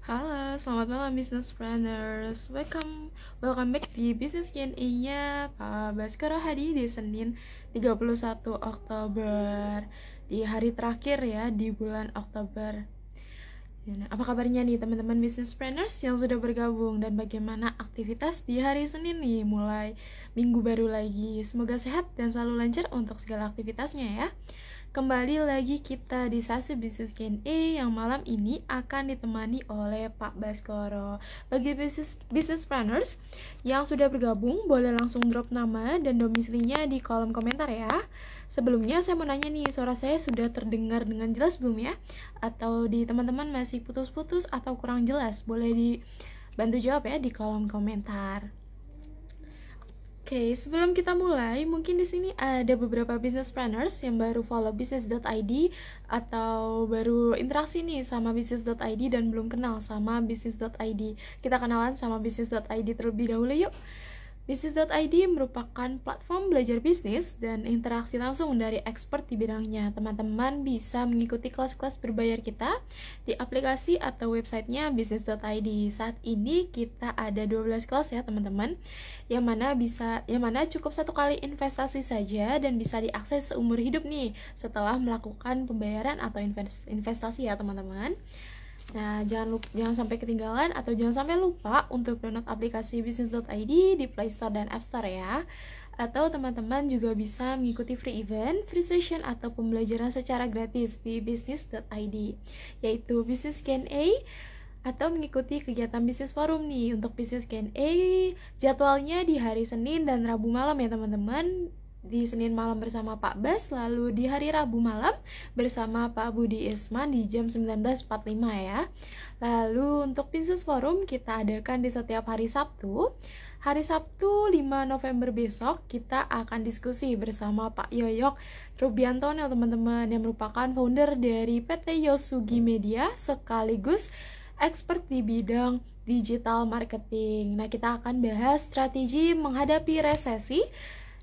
Halo, selamat malam business planners. Welcome back di Business Q&A-nya Pak Baskara Hadi di Senin 31 Oktober, di hari terakhir ya di bulan Oktober. Apa kabarnya nih teman-teman business planners yang sudah bergabung, dan bagaimana aktivitas di hari Senin nih, mulai minggu baru lagi. Semoga sehat dan selalu lancar untuk segala aktivitasnya ya. Kembali lagi kita di sesi Business Q&A yang malam ini akan ditemani oleh Pak Baskoro. Bagi business planners yang sudah bergabung, boleh langsung drop nama dan domisilinya di kolom komentar ya. Sebelumnya saya mau nanya nih, suara saya sudah terdengar dengan jelas belum ya? Atau di teman-teman masih putus-putus atau kurang jelas? Boleh dibantu jawab ya di kolom komentar. Oke, sebelum kita mulai, mungkin di sini ada beberapa business planners yang baru follow business.id atau baru interaksi nih sama business.id dan belum kenal sama business.id. Kita kenalan sama business.id terlebih dahulu yuk. Business.id merupakan platform belajar bisnis dan interaksi langsung dari expert di bidangnya. Teman-teman bisa mengikuti kelas-kelas berbayar kita di aplikasi atau websitenya business.id. Saat ini kita ada 12 kelas ya teman-teman, yang mana cukup satu kali investasi saja dan bisa diakses seumur hidup nih setelah melakukan pembayaran atau investasi ya teman-teman. Nah, jangan sampai ketinggalan atau jangan sampai lupa untuk download aplikasi business.id di Play Store dan App Store ya. Atau teman-teman juga bisa mengikuti free event, free session atau pembelajaran secara gratis di business.id, yaitu Business Q&A atau mengikuti kegiatan bisnis forum nih. Untuk Business Q&A jadwalnya di hari Senin dan Rabu malam ya teman-teman. Di Senin malam bersama Pak Bas, lalu di hari Rabu malam bersama Pak Budi Isman di jam 19.45 ya. Lalu untuk Business Forum kita adakan di setiap hari Sabtu. Hari Sabtu 5 November besok kita akan diskusi bersama Pak Yoyok Rubianto nih teman-teman, yang merupakan founder dari PT Yosugi Media sekaligus expert di bidang digital marketing. Nah, kita akan bahas strategi menghadapi resesi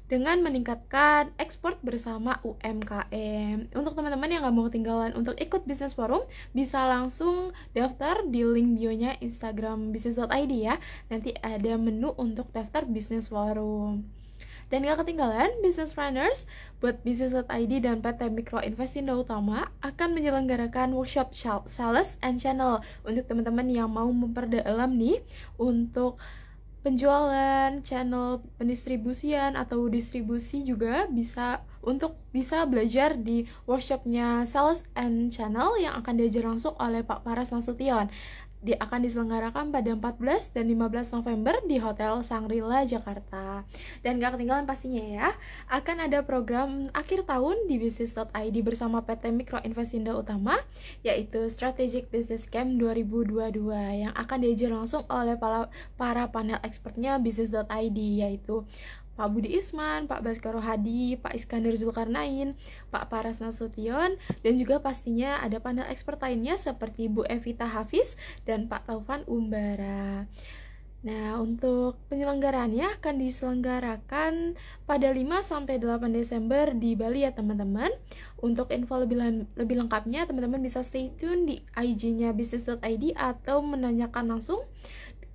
dengan meningkatkan ekspor bersama UMKM. Untuk teman-teman yang gak mau ketinggalan untuk ikut Business Forum, bisa langsung daftar di link bio-nya Instagram business.id ya. Nanti ada menu untuk daftar Business Forum. Dan gak ketinggalan, Business Planners buat business.id dan PT Mikro Investindo Utama akan menyelenggarakan workshop Sales and Channel untuk teman-teman yang mau memperdalam nih untuk penjualan, channel pendistribusian atau distribusi, juga bisa belajar di workshopnya Sales and Channel yang akan diajar langsung oleh Pak Paras Nasution. Akan diselenggarakan pada 14 dan 15 November di Hotel Shangri-La, Jakarta. Dan gak ketinggalan pastinya ya, akan ada program akhir tahun di business.id bersama PT Mikro Investindo Utama, yaitu Strategic Business Camp 2022 yang akan diajar langsung oleh para panel expertnya business.id, yaitu Pak Budi Isman, Pak Baskoro Hadi, Pak Iskandar Zulkarnain, Pak Paras Nasution, dan juga pastinya ada panel expert lainnya seperti Bu Evita Hafiz dan Pak Taufan Umbara. Nah, untuk penyelenggaraannya akan diselenggarakan pada 5-8 Desember di Bali ya teman-teman. Untuk info lebih lengkapnya, teman-teman bisa stay tune di IG-nya business.id atau menanyakan langsung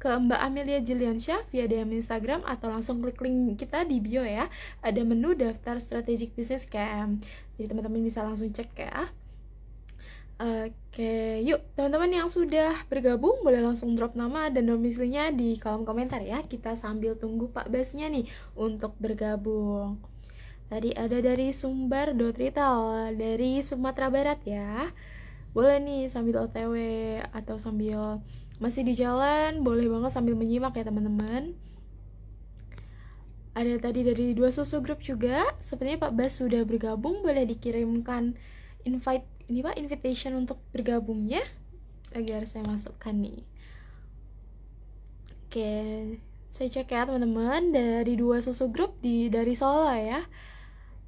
ke Mbak Amelia Jiliansyah via DM Instagram atau langsung klik link kita di bio ya. Ada menu daftar Strategic Business Camp. Jadi teman-teman bisa langsung cek ya. Oke, yuk teman-teman yang sudah bergabung boleh langsung drop nama dan domisilinya di kolom komentar ya. Kita sambil tunggu Pak Basnya nih untuk bergabung. Tadi ada dari Sumbar.Retail dari Sumatera Barat ya. Boleh nih sambil OTW atau sambil masih di jalan, boleh banget sambil menyimak ya teman-teman. Ada tadi dari Dua Susu Group juga. Sepertinya Pak Bas sudah bergabung, boleh dikirimkan invitation untuk bergabungnya agar saya masukkan nih. Oke, saya cek ya teman-teman, dari Dua Susu Group dari Solo ya.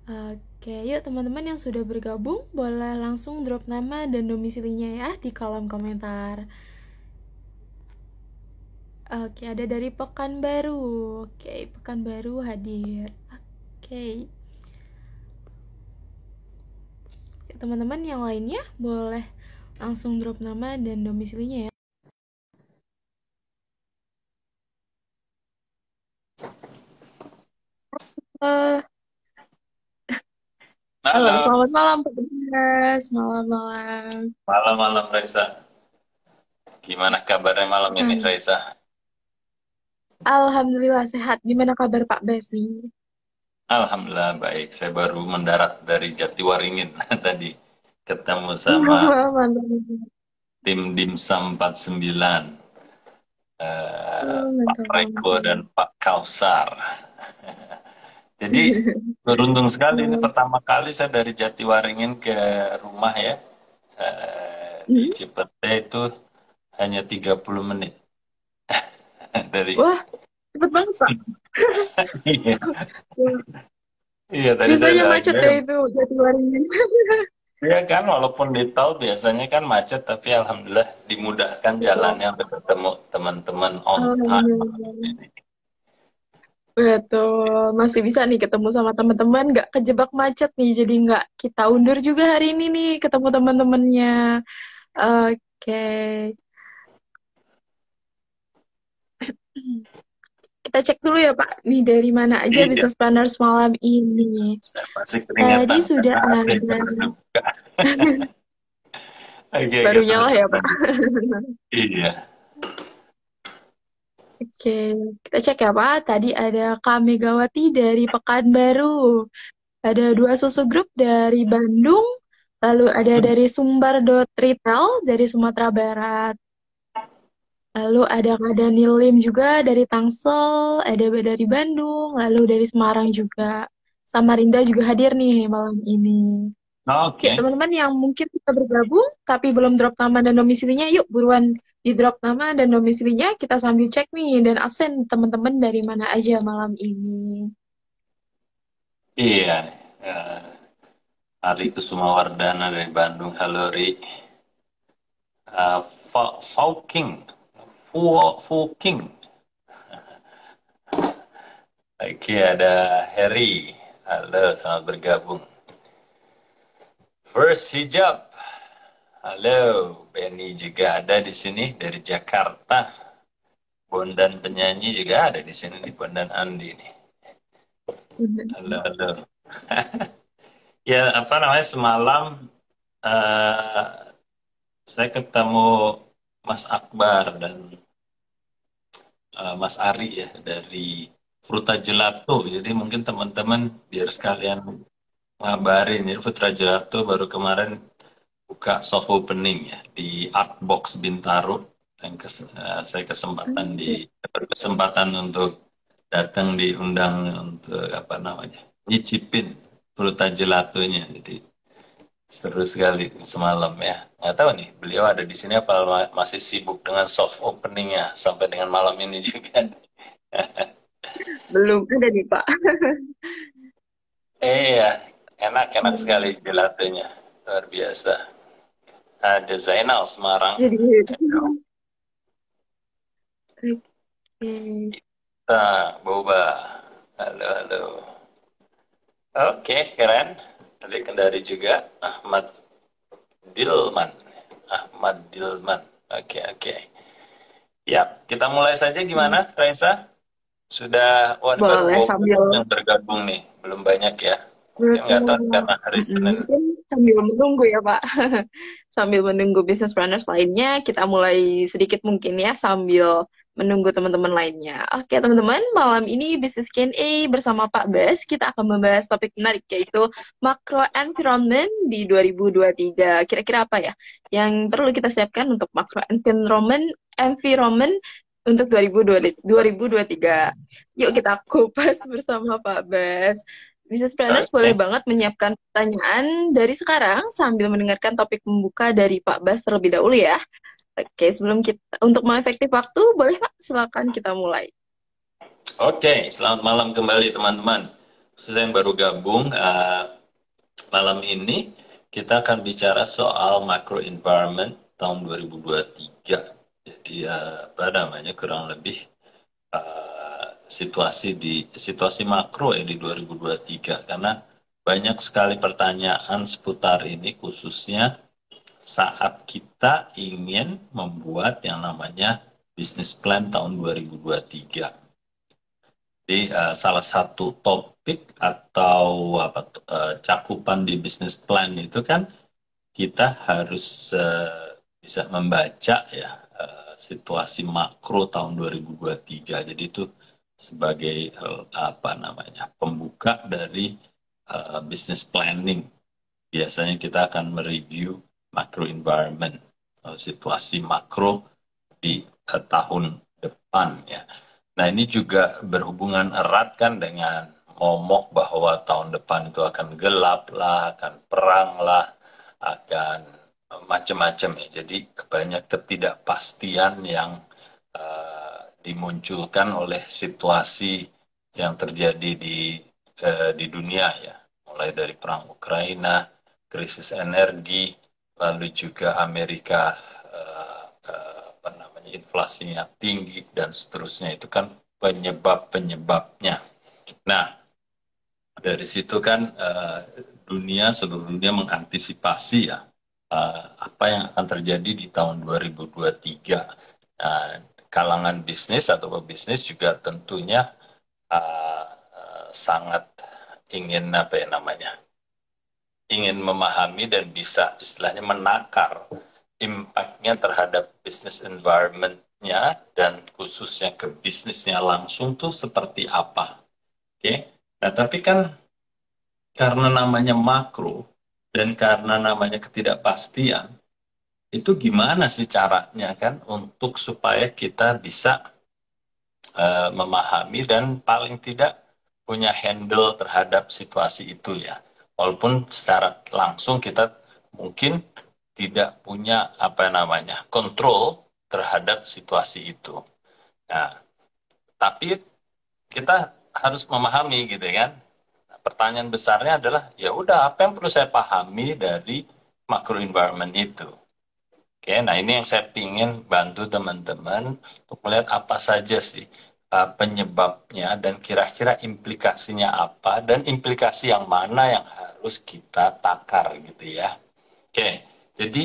Oke, yuk teman-teman yang sudah bergabung boleh langsung drop nama dan domisilinya ya di kolom komentar. Oke, ada dari Pekanbaru. Oke, Pekanbaru hadir. Oke. Teman-teman yang lainnya boleh langsung drop nama dan domisilinya ya. Halo, Halo, selamat malam Pak Dimas. Malam-malam. malam-malam Raisa. Gimana kabarnya malam ini Hmm. Raisa? Alhamdulillah sehat. Gimana kabar Pak Bas nih? Alhamdulillah baik. Saya baru mendarat dari Jatiwaringin tadi. Ketemu sama Mantap. tim Dimsum 49. Pak Mantap, Reko dan mantap. Pak Kausar. Jadi beruntung sekali ini Hmm. pertama kali saya dari Jatiwaringin ke rumah ya. Di Hmm? Cipete itu hanya 30 menit dari. Wah, cepet banget Pak. Iya, iya tadi saya Biasanya bilang macet ya itu Jatiwaringin. ya kan, walaupun di tol biasanya kan macet, tapi alhamdulillah dimudahkan Betul. jalannya untuk ketemu teman-teman on time. Alhamdulillah. Betul, masih bisa nih ketemu sama teman-teman, nggak kejebak macet nih, jadi nggak kita undur juga hari ini nih ketemu teman-temannya. Oke. Kita cek dulu ya Pak, nih dari mana aja Iya, business planners malam ini. saya masih Tadi keringetan sudah karena AC ada, baru dibuka. Oke, oke, baru terus nyala ya Pak. lanjut. Iya, Oke, kita cek ya Pak. Tadi ada Kak Megawati dari Pekanbaru. Ada dua susu grup dari Bandung. Lalu ada dari Sumbar Retail dari Sumatera Barat. Lalu ada Kak Daniel Lim juga dari Tangsel. Ada dari Bandung. Lalu dari Semarang juga. Samarinda juga hadir nih malam ini. Yuk oke. teman-teman yang mungkin sudah bergabung tapi belum drop nama dan domisilinya, yuk buruan di drop nama dan domisilinya, kita sambil cek nih dan absen teman-teman dari mana aja malam ini. Iya, nih. Ari Kusumawardana dari Bandung, halo Ri. Fauking, Fauking. Oke, ada Harry. Halo, selamat bergabung. First Hijab. Halo, Benny juga ada di sini dari Jakarta. Bondan penyanyi juga ada di sini nih, Bondan Andi nih. Halo, halo. Ya, apa namanya, semalam eh, saya ketemu Mas Akbar dan Mas Ari ya dari Fruta Gelato. Jadi mungkin teman-teman biar sekalian ngabarin ya, Fruta Gelato baru kemarin buka soft opening ya di Artbox Bintaro. Dan saya berkesempatan untuk datang diundang untuk apa namanya nyicipin fruta gelatonya. Jadi seru sekali semalam ya. Nggak tahu nih beliau ada di sini apa masih sibuk dengan soft openingnya sampai dengan malam ini juga. Belum ada nih Pak. Iya, enak-enak sekali Hmm. gelatonya, luar biasa. Ada Zainal Semarang. Jadi, oke. Nah, Boba. Halo, halo. Oke, keren. Dari Kendari juga. Ahmad Dilman. Ahmad Dilman. Oke, oke. Ya, kita mulai saja gimana, Raisa? Sudah, wah ini baru Boleh Boba sambil yang bergabung nih. Belum banyak ya. Mungkin nggak tahu betul. karena hari Senin. Mungkin sambil menunggu ya Pak. Sambil menunggu business planners lainnya, kita mulai sedikit mungkin ya sambil menunggu teman-teman lainnya. Oke teman-teman, malam ini Business Q&A bersama Pak Bas, kita akan membahas topik menarik yaitu macro environment di 2023. Kira-kira apa ya yang perlu kita siapkan untuk macro environment untuk 2023. Yuk kita kupas bersama Pak Bas. Business planners boleh Oke. banget menyiapkan pertanyaan dari sekarang sambil mendengarkan topik pembuka dari Pak Bas terlebih dahulu ya. Oke, sebelum kita untuk mengefektif waktu, boleh Pak, silakan kita mulai. Oke, selamat malam kembali teman-teman. Saya yang baru gabung, malam ini kita akan bicara soal macro environment tahun 2023. Jadi apa namanya kurang lebih situasi makro ya di 2023 karena banyak sekali pertanyaan seputar ini khususnya saat kita ingin membuat yang namanya business plan tahun 2023. Jadi salah satu topik atau cakupan di business plan itu kan kita harus bisa membaca ya situasi makro tahun 2023. Jadi itu sebagai apa namanya pembuka dari business planning. Biasanya kita akan mereview macro environment, situasi makro di tahun depan ya. Nah ini juga berhubungan erat kan dengan momok bahwa tahun depan itu akan gelap lah, akan perang lah, akan macam-macam ya. Jadi banyak ketidakpastian yang dimunculkan oleh situasi yang terjadi di dunia ya. Mulai dari perang Ukraina, krisis energi, lalu juga Amerika apa namanya inflasinya tinggi dan seterusnya itu kan penyebab-penyebabnya. Nah, dari situ kan seluruh dunia mengantisipasi ya apa yang akan terjadi di tahun 2023. Kalangan bisnis atau pebisnis juga tentunya sangat ingin apa ya namanya ingin memahami dan bisa istilahnya menakar impact-nya terhadap business environment-nya dan khususnya ke bisnisnya langsung tuh seperti apa. Oke. Nah, tapi kan karena namanya makro dan karena namanya ketidakpastian, itu gimana sih caranya kan untuk supaya kita bisa memahami dan paling tidak punya handle terhadap situasi itu ya. Walaupun secara langsung kita mungkin tidak punya apa namanya kontrol terhadap situasi itu. Nah, tapi kita harus memahami gitu kan. Nah, pertanyaan besarnya adalah ya udah apa yang perlu saya pahami dari macro environment itu. Oke, nah ini yang saya ingin bantu teman-teman untuk melihat apa saja sih penyebabnya dan kira-kira implikasinya apa dan implikasi yang mana yang harus kita takar gitu ya. Oke, jadi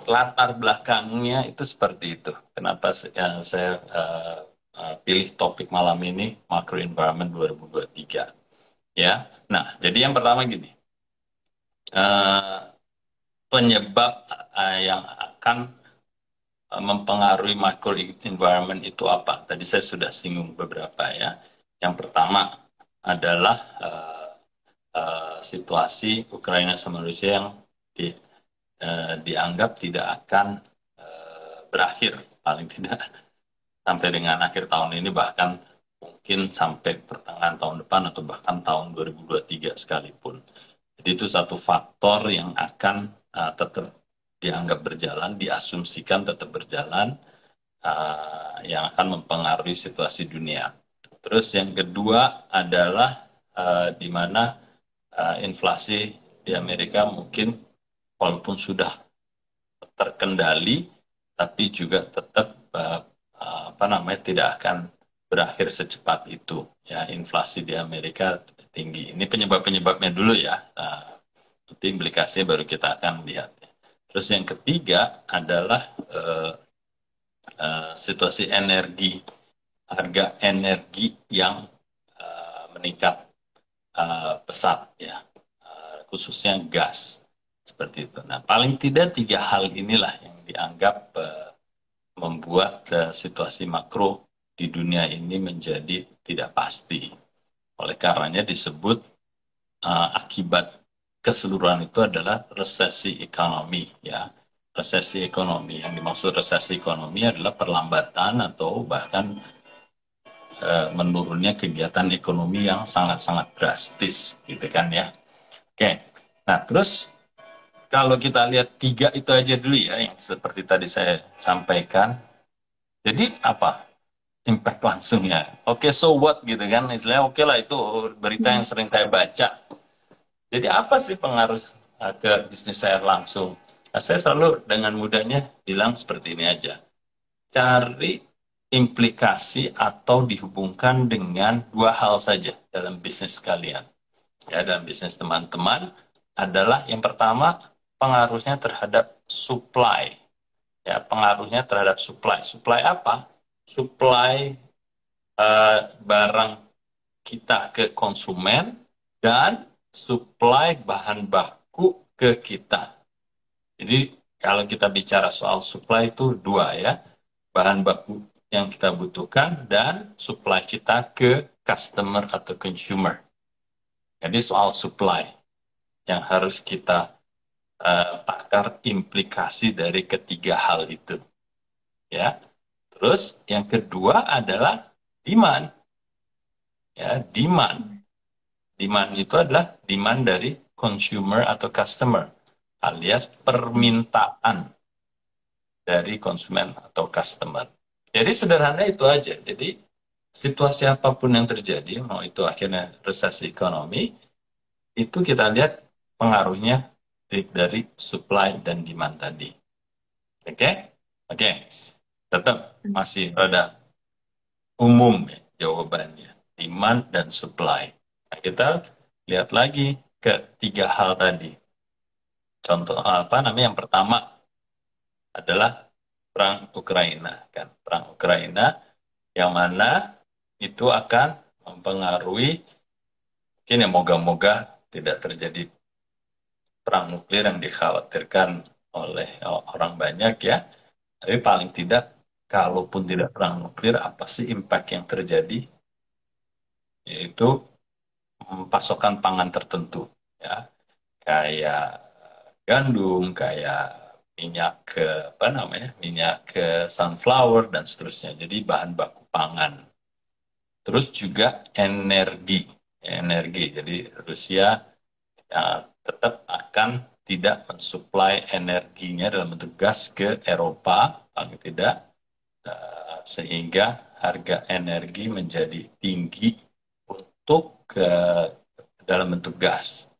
latar belakangnya itu seperti itu. Kenapa saya pilih topik malam ini macro environment 2023 ya. Nah, jadi yang pertama gini. Penyebab yang akan mempengaruhi macro environment itu apa? Tadi saya sudah singgung beberapa ya. Yang pertama adalah situasi Ukraina sama Rusia yang dianggap tidak akan berakhir, paling tidak sampai dengan akhir tahun ini, bahkan mungkin sampai pertengahan tahun depan atau bahkan tahun 2023 sekalipun. Jadi itu satu faktor yang akan tetap dianggap berjalan, diasumsikan tetap berjalan, yang akan mempengaruhi situasi dunia. Terus yang kedua adalah di mana inflasi di Amerika mungkin walaupun sudah terkendali, tapi juga tetap apa namanya tidak akan berakhir secepat itu. Ya, inflasi di Amerika tinggi. Ini penyebab-penyebabnya dulu ya. Nanti implikasinya baru kita akan lihat. Terus yang ketiga adalah situasi energi, harga energi yang meningkat pesat ya, khususnya gas seperti itu. Nah, paling tidak tiga hal inilah yang dianggap membuat situasi makro di dunia ini menjadi tidak pasti. Oleh karenanya disebut akibat keseluruhan itu adalah resesi ekonomi ya. Resesi ekonomi, yang dimaksud resesi ekonomi adalah perlambatan atau bahkan menurunnya kegiatan ekonomi yang sangat-sangat drastis gitu kan ya. Oke, nah terus kalau kita lihat tiga itu aja dulu ya, yang seperti tadi saya sampaikan. Jadi apa impact langsungnya? Oke, so what gitu kan, istilahnya oke lah itu berita yang sering saya baca. Jadi apa sih pengaruh ke bisnis saya langsung? Nah, saya selalu dengan mudahnya bilang seperti ini aja. Cari implikasi atau dihubungkan dengan dua hal saja dalam bisnis kalian. Ya, dalam bisnis teman-teman adalah yang pertama pengaruhnya terhadap supply. Ya, pengaruhnya terhadap supply. Supply apa? Supply barang kita ke konsumen dan supply bahan baku ke kita. Jadi kalau kita bicara soal supply itu dua ya, bahan baku yang kita butuhkan dan supply kita ke customer atau consumer. Jadi soal supply yang harus kita takar implikasi dari ketiga hal itu. Ya. Terus yang kedua adalah demand. Ya, demand. Demand itu adalah demand dari consumer atau customer, alias permintaan dari konsumen atau customer. Jadi sederhana itu aja. Jadi situasi apapun yang terjadi, mau itu akhirnya resesi ekonomi, itu kita lihat pengaruhnya dari supply dan demand tadi. Oke? Oke. Tetap masih rada umum ya jawabannya. Demand dan supply. Nah, kita lihat lagi ke tiga hal tadi. Contoh apa namanya? Yang pertama adalah perang Ukraina kan. Perang Ukraina yang mana itu akan mempengaruhi, mungkin ya moga-moga tidak terjadi perang nuklir yang dikhawatirkan oleh orang banyak ya. Tapi paling tidak, kalaupun tidak perang nuklir, apa sih impact yang terjadi? Yaitu pasokan pangan tertentu ya, kayak gandum, kayak minyak ke apa namanya, minyak ke sunflower dan seterusnya. Jadi bahan baku pangan. Terus juga energi, energi. Jadi Rusia ya, tetap akan tidak mensuplai energinya dalam bentuk gas ke Eropa, paling tidak, sehingga harga energi menjadi tinggi untuk dalam bentuk gas.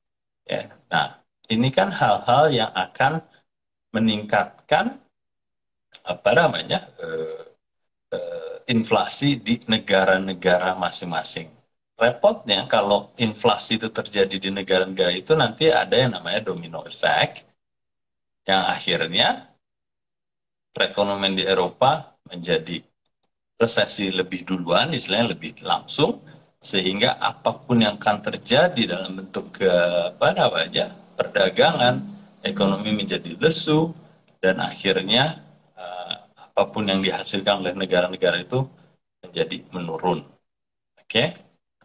Ya. Nah, ini kan hal-hal yang akan meningkatkan apa namanya inflasi di negara-negara masing-masing. Repotnya kalau inflasi itu terjadi di negara-negara itu nanti ada yang namanya domino effect, yang akhirnya perekonomian di Eropa menjadi resesi lebih duluan, istilahnya lebih langsung, sehingga apapun yang akan terjadi dalam bentuk apa namanya perdagangan, ekonomi menjadi lesu, dan akhirnya apapun yang dihasilkan oleh negara-negara itu menjadi menurun. Oke,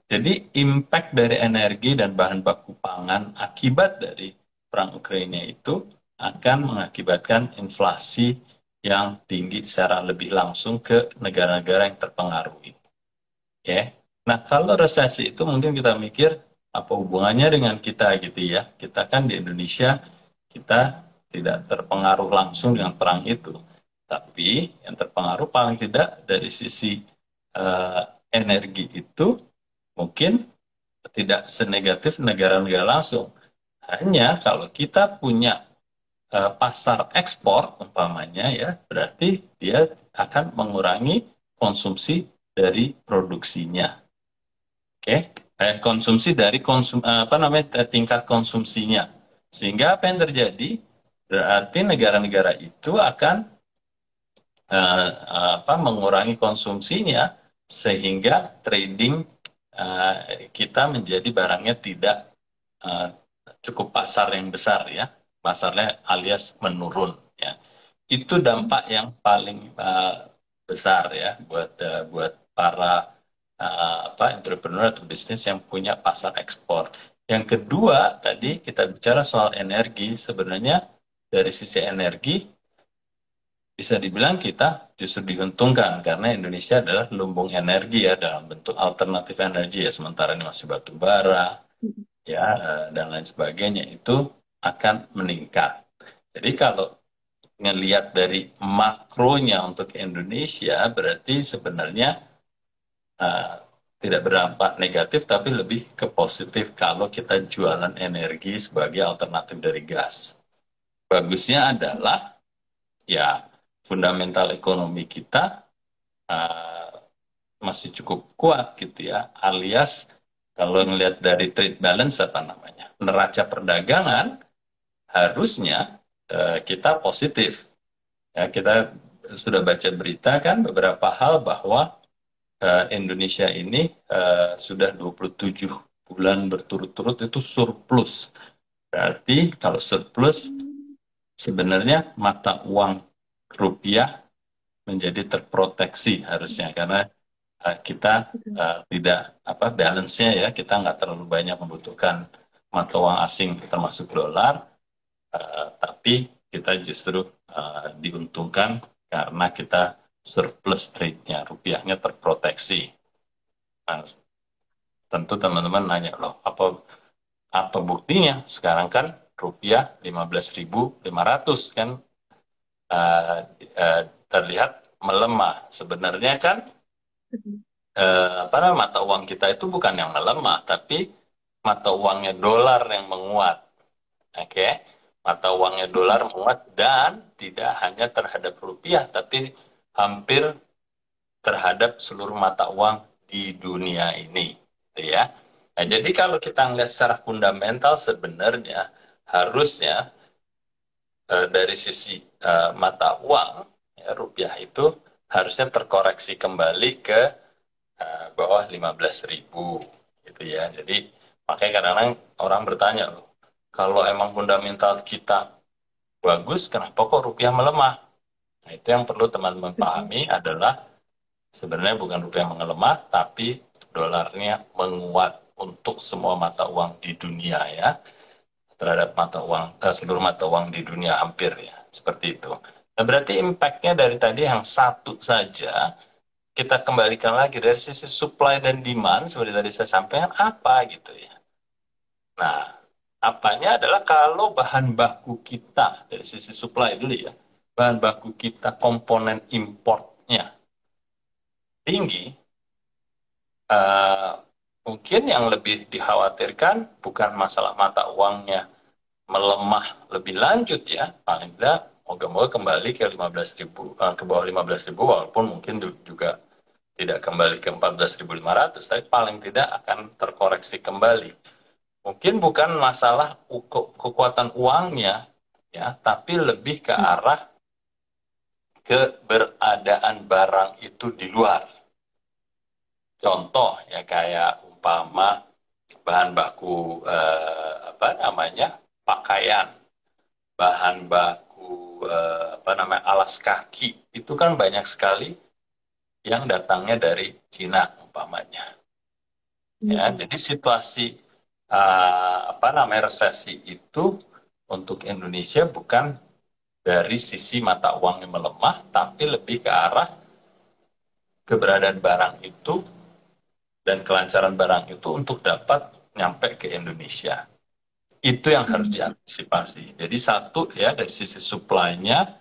jadi impact dari energi dan bahan baku pangan akibat dari perang Ukraina itu akan mengakibatkan inflasi yang tinggi secara lebih langsung ke negara-negara yang terpengaruh. Ya. Nah, kalau resesi itu mungkin kita mikir apa hubungannya dengan kita gitu ya. Kita kan di Indonesia, kita tidak terpengaruh langsung dengan perang itu. Tapi yang terpengaruh paling tidak dari sisi energi itu mungkin tidak senegatif negara-negara langsung. Hanya kalau kita punya pasar ekspor umpamanya ya, berarti dia akan mengurangi konsumsi dari produksinya. Oke, konsumsi dari apa namanya tingkat konsumsinya. Sehingga apa yang terjadi? Berarti negara-negara itu akan mengurangi konsumsinya sehingga trading kita menjadi barangnya tidak cukup pasar yang besar ya, pasarnya alias menurun ya. Itu dampak yang paling besar ya buat para entrepreneur atau bisnis yang punya pasar ekspor. Yang kedua tadi kita bicara soal energi, sebenarnya dari sisi energi bisa dibilang kita justru diuntungkan karena Indonesia adalah lumbung energi ya dalam bentuk alternatif energi ya, sementara ini masih batu bara ya dan lain sebagainya, itu akan meningkat. Jadi kalau ngelihat dari makronya untuk Indonesia berarti sebenarnya tidak berdampak negatif tapi lebih ke positif kalau kita jualan energi sebagai alternatif dari gas. Bagusnya adalah ya fundamental ekonomi kita masih cukup kuat gitu ya, alias kalau ngelihat dari trade balance apa namanya neraca perdagangan harusnya kita positif ya. Kita sudah baca berita kan beberapa hal bahwa Indonesia ini sudah 27 bulan berturut-turut itu surplus. Berarti kalau surplus sebenarnya mata uang rupiah menjadi terproteksi harusnya karena kita Betul. tidak apa balance-nya ya, kita nggak terlalu banyak membutuhkan mata uang asing termasuk dolar, tapi kita justru diuntungkan karena kita surplus trade-nya, rupiahnya terproteksi. Nah, tentu teman-teman nanya loh, apa apa buktinya? Sekarang kan rupiah 15.500 kan, uh, terlihat melemah. Sebenarnya kan Betul. apa namanya, mata uang kita itu bukan yang melemah, tapi mata uangnya dolar yang menguat. Oke, mata uangnya dolar menguat dan tidak hanya terhadap rupiah, tapi hampir terhadap seluruh mata uang di dunia ini, gitu ya. Nah, jadi kalau kita ngelihat secara fundamental sebenarnya harusnya dari sisi mata uang ya, rupiah itu harusnya terkoreksi kembali ke bawah 15.000 gitu ya. Jadi makanya kadang-kadang orang bertanya loh, kalau emang fundamental kita bagus, kenapa kok rupiah melemah? Nah, itu yang perlu teman-teman Betul. pahami adalah sebenarnya bukan rupiah melemah, tapi dolarnya menguat untuk semua mata uang di dunia ya, terhadap mata uang seluruh mata uang di dunia hampir ya, seperti itu. Nah, berarti impact-nya dari tadi yang satu saja, kita kembalikan lagi dari sisi supply dan demand, seperti tadi saya sampaikan, apa gitu ya. Nah, apanya adalah kalau bahan baku kita, dari sisi supply dulu ya, bahan baku kita komponen importnya tinggi, eh, mungkin yang lebih dikhawatirkan bukan masalah mata uangnya melemah lebih lanjut ya, paling tidak moga-moga kembali ke 15.000, ke bawah 15.000, walaupun mungkin juga tidak kembali ke 14.500, tapi paling tidak akan terkoreksi kembali. Mungkin bukan masalah kekuatan uangnya ya, tapi lebih ke arah keberadaan barang itu di luar. Contoh ya kayak umpama bahan baku apa namanya, pakaian, bahan baku apa namanya, alas kaki itu kan banyak sekali yang datangnya dari Cina umpamanya. Ya, Betul. jadi situasi apa namanya, resesi itu untuk Indonesia bukan dari sisi mata uang yang melemah, tapi lebih ke arah keberadaan barang itu dan kelancaran barang itu untuk dapat nyampe ke Indonesia. Itu yang harus diantisipasi. Jadi satu ya dari sisi supply-nya,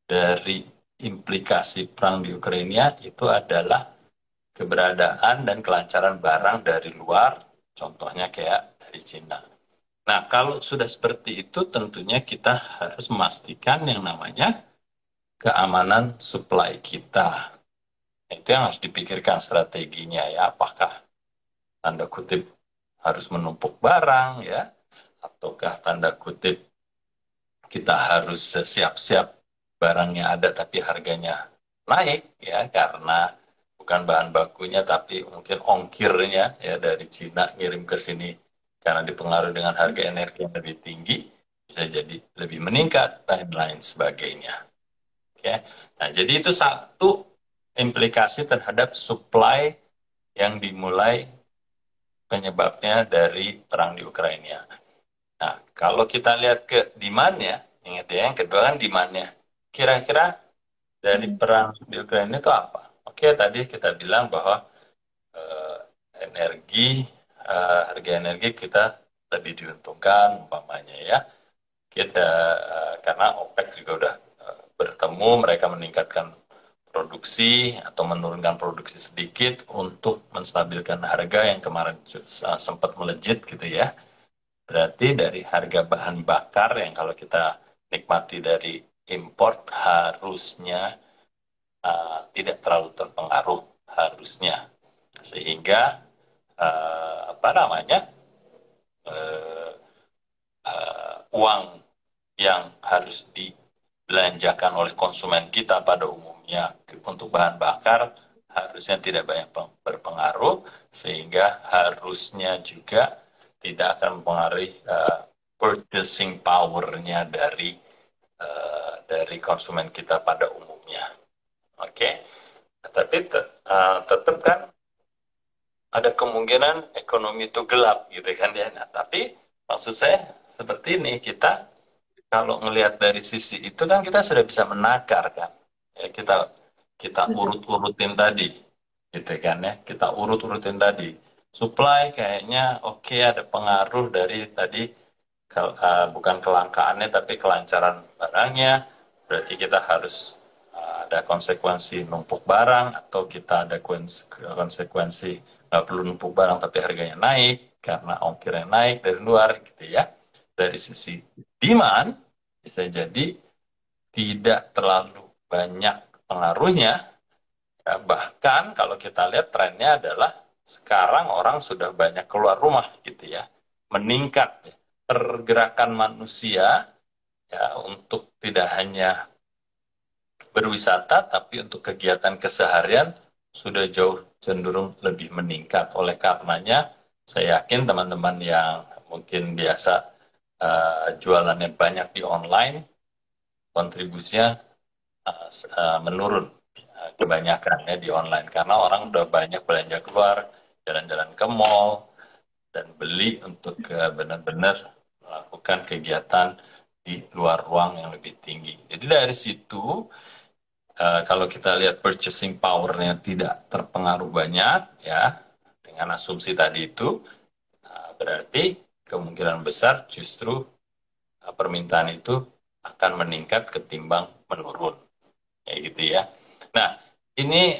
dari implikasi perang di Ukraina itu adalah keberadaan dan kelancaran barang dari luar, contohnya kayak dari Cina. Nah, kalau sudah seperti itu, tentunya kita harus memastikan yang namanya keamanan supply kita. Itu yang harus dipikirkan strateginya ya, apakah tanda kutip harus menumpuk barang ya, ataukah tanda kutip kita harus siap-siap barangnya ada tapi harganya naik ya karena bukan bahan bakunya tapi mungkin ongkirnya ya dari Cina ngirim ke sini karena dipengaruhi dengan harga energi yang lebih tinggi, bisa jadi lebih meningkat dan lain sebagainya. Oke. Nah, jadi itu satu implikasi terhadap supply yang dimulai penyebabnya dari perang di Ukraina. Nah, kalau kita lihat ke demand-nya, ingat ya, yang kedua kan demand-nya. Kira-kira dari perang di Ukraina itu apa? Oke, tadi kita bilang bahwa eh, energi, harga energi kita lebih diuntungkan, umpamanya ya. Kita karena OPEC juga udah bertemu, mereka meningkatkan produksi atau menurunkan produksi sedikit untuk menstabilkan harga yang kemarin sempat melejit gitu ya. Berarti dari harga bahan bakar yang kalau kita nikmati dari import harusnya tidak terlalu terpengaruh harusnya, sehingga apa namanya, uh, uang yang harus dibelanjakan oleh konsumen kita pada umumnya untuk bahan bakar harusnya tidak banyak berpengaruh, sehingga harusnya juga tidak akan mempengaruhi purchasing power-nya dari konsumen kita pada umumnya. Oke, tapi tetap kan ada kemungkinan ekonomi itu gelap gitu kan ya. Nah, tapi maksud saya seperti ini, kita kalau ngelihat dari sisi itu kan kita sudah bisa menakar kan. Ya, kita Betul. urut-urutin tadi gitu kan ya. Kita urut-urutin tadi. Supply kayaknya oke, ada pengaruh dari tadi bukan kelangkaannya tapi kelancaran barangnya. Berarti kita harus ada konsekuensi numpuk barang, atau kita ada konsekuensi nggak perlu numpuk barang tapi harganya naik karena ongkirnya naik dari luar gitu ya. Dari sisi demand bisa jadi tidak terlalu banyak pengaruhnya. Ya, bahkan kalau kita lihat trennya adalah sekarang orang sudah banyak keluar rumah gitu ya, meningkat ya. Pergerakan manusia ya untuk tidak hanya berwisata, tapi untuk kegiatan keseharian sudah jauh cenderung lebih meningkat. Oleh karenanya, saya yakin teman-teman yang mungkin biasa jualannya banyak di online, kontribusinya menurun kebanyakan ya di online. Karena orang udah banyak belanja keluar, jalan-jalan ke mall, dan beli untuk benar-benar melakukan kegiatan di luar ruang yang lebih tinggi. Jadi dari situ, kalau kita lihat purchasing power-nya tidak terpengaruh banyak, ya, dengan asumsi tadi itu, berarti kemungkinan besar justru permintaan itu akan meningkat ketimbang menurun, kayak gitu ya. Nah, ini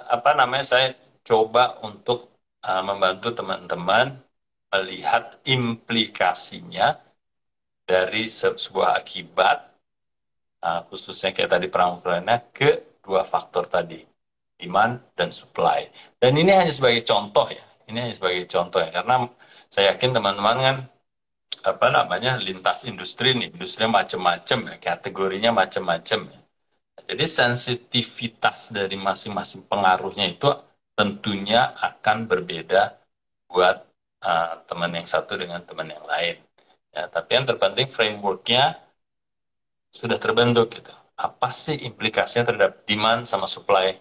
apa namanya, saya coba untuk membantu teman-teman melihat implikasinya dari sebuah akibat, khususnya kayak tadi perang Ukraina, ke dua faktor tadi, demand dan supply. Dan ini hanya sebagai contoh ya, ini hanya sebagai contoh ya, karena saya yakin teman-teman kan apa namanya lintas industri nih, industrinya macam-macam ya, kategorinya macam-macam ya. Jadi sensitivitas dari masing-masing pengaruhnya itu tentunya akan berbeda buat teman yang satu dengan teman yang lain. Ya, tapi yang terpenting frameworknya sudah terbentuk gitu. Apa sih implikasinya terhadap demand sama supply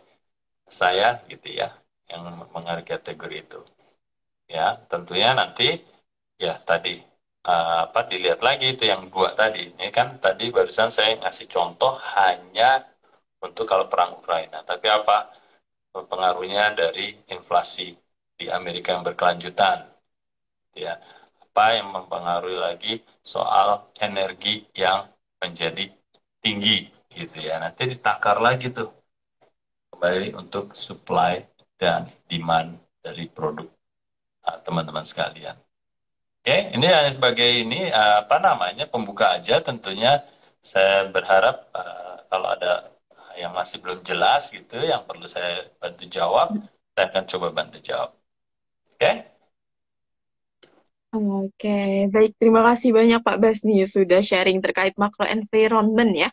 saya gitu ya, yang mengenai kategori itu. Ya, tentunya nanti ya tadi apa dilihat lagi itu yang dua tadi. Ini kan tadi barusan saya ngasih contoh hanya untuk kalau perang Ukraina. Tapi apa pengaruhnya dari inflasi di Amerika yang berkelanjutan? Ya, apa yang mempengaruhi lagi soal energi yang menjadi tinggi gitu ya. Nanti ditakar lagi tuh kembali untuk supply dan demand dari produk teman-teman sekalian. Oke, ini hanya sebagai ini apa namanya pembuka aja. Tentunya saya berharap kalau ada yang masih belum jelas gitu, yang perlu saya bantu jawab, saya akan coba bantu jawab. Oke? Oke, baik. Terima kasih banyak Pak Basni sudah sharing terkait makro environment ya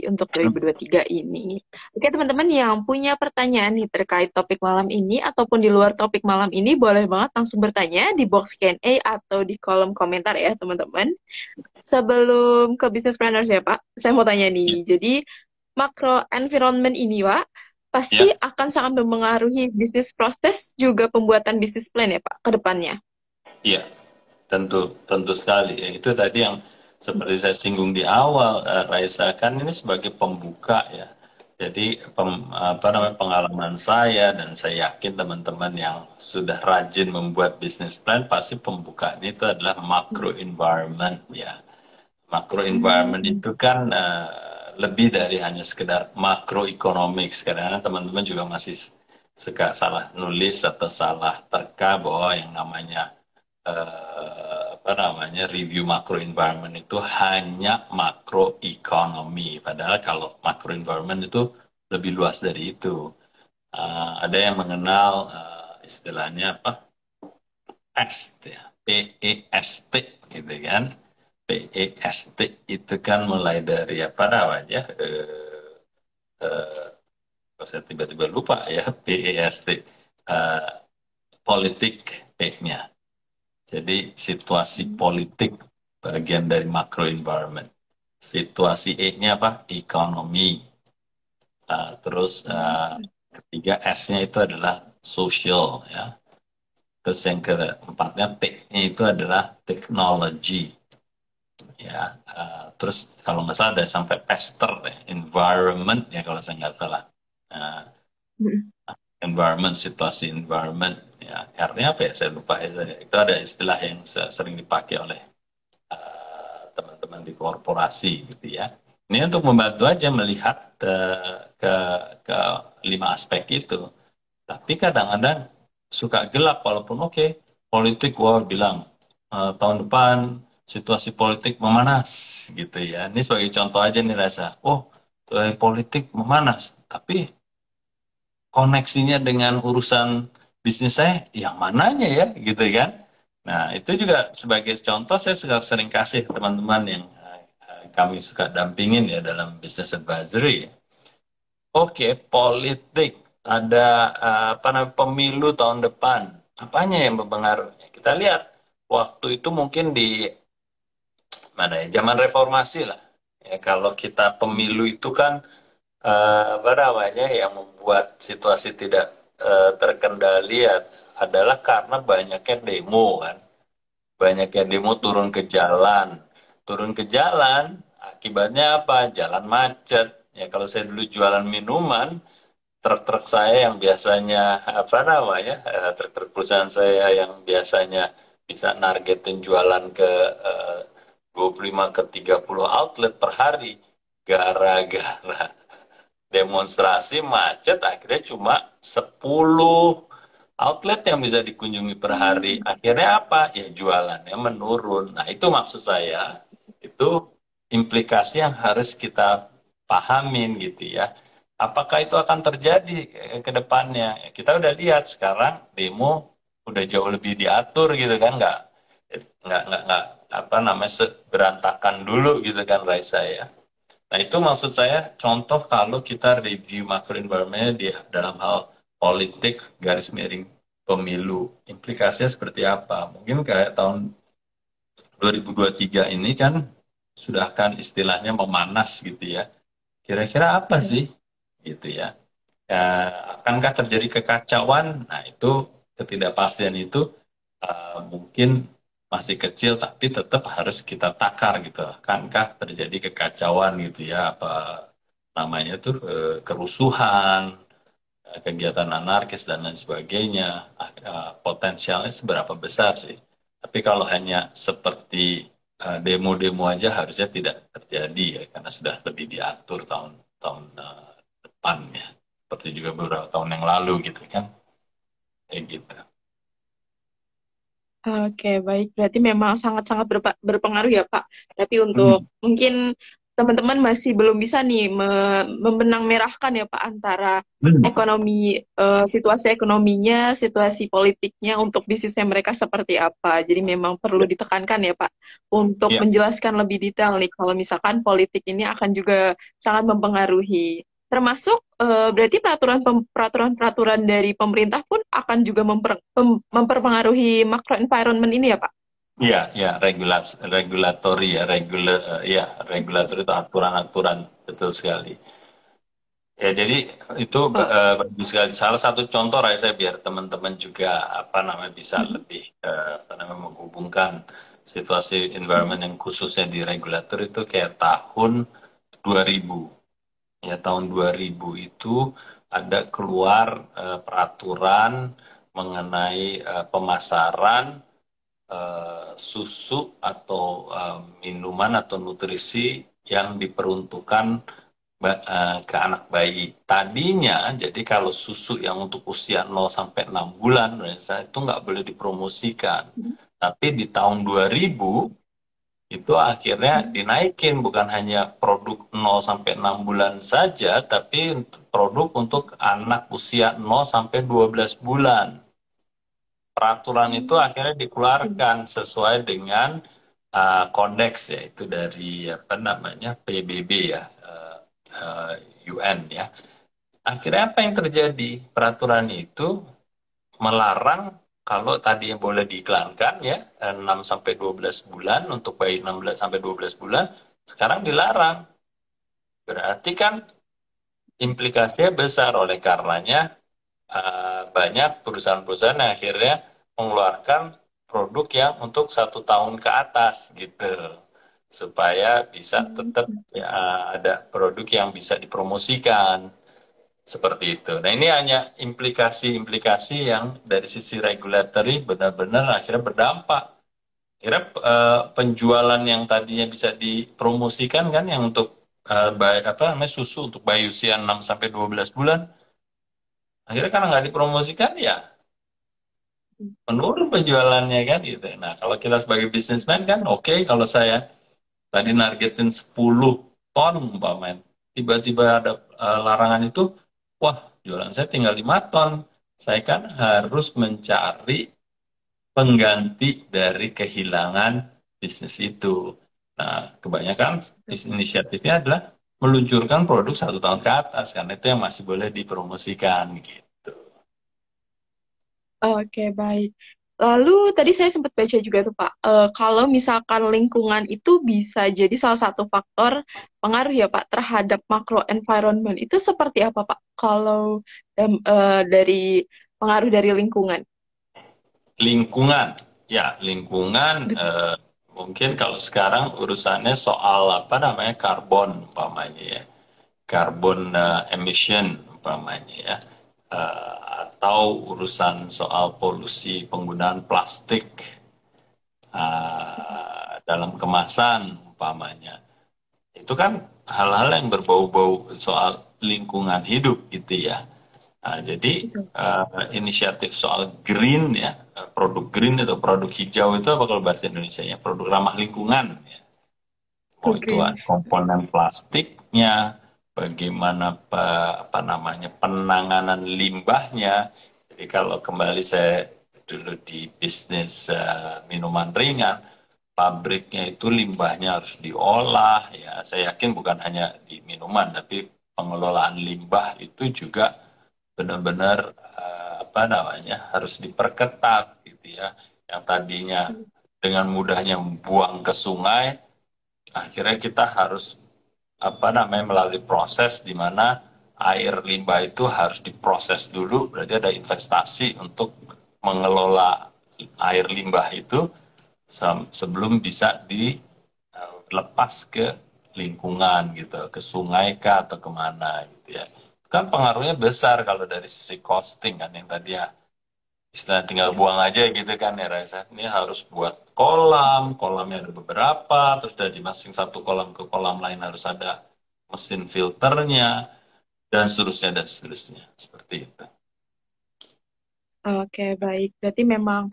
untuk 2023 ini. Oke, teman-teman yang punya pertanyaan nih terkait topik malam ini ataupun di luar topik malam ini, boleh banget langsung bertanya di box Q&A atau di kolom komentar ya, teman-teman. Sebelum ke business planners ya, Pak, saya mau tanya Ya. nih. Jadi, makro environment ini, Pak, pasti Ya. akan sangat mempengaruhi bisnis proses juga pembuatan bisnis plan ya, Pak, ke depannya. Iya, tentu, tentu sekali. Ya, itu tadi yang seperti saya singgung di awal, Raisa, kan ini sebagai pembuka ya. Jadi apa namanya pengalaman saya, dan saya yakin teman-teman yang sudah rajin membuat bisnis plan pasti pembukaan itu adalah macro environment ya. Macro environment Hmm. itu kan lebih dari hanya sekedar macroeconomics. Karena teman-teman juga masih suka salah nulis atau salah terka bahwa yang namanya apa namanya review macro environment itu hanya makroekonomi. Padahal kalau macro environment itu lebih luas dari itu. Ada yang mengenal istilahnya apa? PEST ya, PEST gitu kan. PEST itu kan mulai dari apa namanya Kok saya tiba-tiba lupa ya, PEST. Eh, politik P-nya. Jadi situasi politik bagian dari macro environment. Situasi E-nya apa? Ekonomi. Terus ketiga S-nya itu adalah social ya. Terus yang keempatnya T-nya itu adalah technology ya. Terus kalau nggak salah ada sampai pester ya, environment ya kalau saya nggak salah. Nah, environment, situasi environment ya. Artinya apa ya? Saya lupa ya. Itu ada istilah yang sering dipakai oleh teman-teman di korporasi gitu ya. Ini untuk membantu aja melihat ke lima aspek itu. Tapi kadang-kadang suka gelap walaupun oke, politik wah bilang tahun depan situasi politik memanas gitu ya. Ini sebagai contoh aja nih rasa. Oh, politik memanas, tapi koneksinya dengan urusan bisnis saya yang mananya ya gitu kan. Nah, itu juga sebagai contoh saya suka sering kasih teman-teman yang kami suka dampingin ya dalam business advisory. Oke, politik ada apa namanya pemilu tahun depan. Apanya yang berpengaruh? Kita lihat waktu itu mungkin di mana ya zaman reformasi lah. Ya, kalau kita pemilu itu kan apa namanya yang membuat situasi tidak terkendali ya, adalah karena banyaknya demo kan. Banyaknya demo turun ke jalan, akibatnya apa? Jalan macet. Ya kalau saya dulu jualan minuman, truk-truk saya yang biasanya apa namanya truk-truk perusahaan saya yang biasanya bisa nargetin jualan ke 25 ke 30 outlet per hari, gara-gara demonstrasi macet akhirnya cuma 10 outlet yang bisa dikunjungi per hari. Akhirnya apa? Ya jualannya menurun. Nah, itu maksud saya. Itu implikasi yang harus kita pahamin gitu ya. Apakah itu akan terjadi ke depannya? Ya, kita udah lihat sekarang demo udah jauh lebih diatur gitu kan, nggak apa namanya berantakan dulu gitu kan Raisa ya. Nah, itu maksud saya contoh kalau kita review macro environment di dalam hal politik garis miring pemilu. Implikasinya seperti apa? Mungkin kayak tahun 2023 ini kan sudah kan istilahnya memanas gitu ya. Kira-kira apa sih gitu ya? Ya, akankah terjadi kekacauan? Nah, itu ketidakpastian itu mungkin masih kecil tapi tetap harus kita takar gitu. Akankah terjadi kekacauan gitu ya? Apa namanya tuh kerusuhan, kegiatan anarkis dan lain sebagainya. Potensialnya seberapa besar sih? Tapi kalau hanya seperti demo-demo aja harusnya tidak terjadi ya karena sudah lebih diatur tahun-tahun depan ya. Seperti juga beberapa tahun yang lalu gitu kan. Kayak gitu. Oke, baik. Berarti memang sangat-sangat berpengaruh ya, Pak. Tapi untuk Hmm. mungkin teman-teman masih belum bisa nih membenang merahkan ya, Pak, antara Hmm. ekonomi, situasi ekonominya, situasi politiknya untuk bisnisnya mereka seperti apa. Jadi memang perlu ditekankan ya, Pak, untuk Ya, menjelaskan lebih detail nih kalau misalkan politik ini akan juga sangat mempengaruhi. Termasuk berarti peraturan-peraturan dari pemerintah pun akan juga memperpengaruhi makro environment ini ya, Pak? iya, ya, regulatori ya, ya, regulatori itu aturan-aturan betul sekali. Ya, jadi itu Oh, bagus sekali. Salah satu contoh saya biar teman-teman juga apa namanya bisa mm, lebih apa namanya menghubungkan situasi environment yang khususnya di regulator itu kayak tahun 2000. Ya, tahun 2000 itu ada keluar peraturan mengenai pemasaran susu atau minuman atau nutrisi yang diperuntukkan ke anak bayi. Tadinya, jadi kalau susu yang untuk usia 0 sampai 6 bulan, itu nggak boleh dipromosikan. mm, Tapi di tahun 2000, itu akhirnya mm. dinaikin, bukan hanya produk 0 sampai 6 bulan saja, tapi produk untuk anak usia 0 sampai 12 bulan. Peraturan itu akhirnya dikeluarkan sesuai dengan kodeks yaitu dari apa namanya PBB ya, UN ya. akhirnya apa yang terjadi? Peraturan itu melarang kalau tadi yang boleh diiklankan ya 6 sampai 12 bulan untuk bayi 16 sampai 12 bulan, sekarang dilarang. Berarti kan implikasinya besar oleh karenanya banyak perusahaan-perusahaan yang akhirnya mengeluarkan produk yang untuk 1 tahun ke atas gitu supaya bisa tetap ya, ada produk yang bisa dipromosikan seperti itu. Nah ini hanya implikasi-implikasi yang dari sisi regulatory benar-benar akhirnya berdampak. Akhirnya penjualan yang tadinya bisa dipromosikan kan yang untuk apa namanya susu untuk bayi usia 6 sampai 12 bulan akhirnya karena nggak dipromosikan ya menurun penjualannya kan gitu. Nah, kalau kita sebagai bisnismen kan oke kalau saya tadi nargetin 10 ton umpamanya, tiba-tiba ada larangan itu, wah jualan saya tinggal 5 ton. Saya kan harus mencari pengganti dari kehilangan bisnis itu. Nah, kebanyakan inisiatifnya adalah meluncurkan produk 1 tahun ke atas, karena itu yang masih boleh dipromosikan gitu. Oke, baik. Lalu tadi saya sempat baca juga tuh Pak, kalau misalkan lingkungan itu bisa jadi salah satu faktor pengaruh ya Pak terhadap makro environment. Itu seperti apa Pak? Kalau dari pengaruh dari lingkungan. Lingkungan, ya lingkungan Betul. mungkin kalau sekarang urusannya soal apa namanya karbon umpamanya ya, karbon emission umpamanya ya. Atau urusan soal polusi penggunaan plastik dalam kemasan umpamanya. Itu kan hal-hal yang berbau-bau soal lingkungan hidup gitu ya. Nah, jadi Betul. inisiatif soal green ya, produk green atau produk hijau itu apa kalau bahasa Indonesia ya, produk ramah lingkungan ya. Mau itu Oke. ada komponen plastiknya, bagaimana apa namanya penanganan limbahnya. Jadi kalau kembali saya dulu di bisnis minuman ringan, pabriknya itu limbahnya harus diolah ya. Saya yakin bukan hanya di minuman, tapi pengelolaan limbah itu juga benar-benar apa namanya harus diperketat gitu ya. Yang tadinya dengan mudahnya buang ke sungai, akhirnya kita harus apa namanya melalui proses di mana air limbah itu harus diproses dulu, berarti ada investasi untuk mengelola air limbah itu sebelum bisa dilepas ke lingkungan gitu, ke sungai kah atau kemana gitu ya. Kan pengaruhnya besar kalau dari sisi costing kan yang tadi ya istilah tinggal buang aja gitu kan ya Raisa. Ini harus buat kolam, kolamnya ada beberapa, terus dari masing satu kolam ke kolam lain harus ada mesin filternya, dan seterusnya dan seterusnya. Seperti itu. Oke, baik. Berarti memang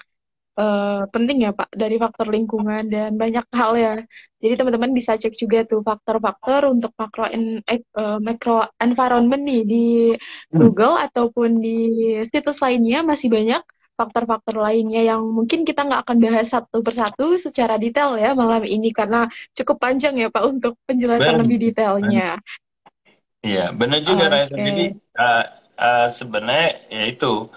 penting ya Pak dari faktor lingkungan dan banyak hal ya. Jadi teman-teman bisa cek juga tuh faktor-faktor untuk macro environment nih di Google ataupun di situs lainnya masih banyak faktor-faktor lainnya yang mungkin kita nggak akan bahas satu persatu secara detail ya malam ini karena cukup panjang ya Pak untuk penjelasan Ben, lebih detailnya. iya, benar juga Raisa. Jadi Oke. sebenarnya ya itu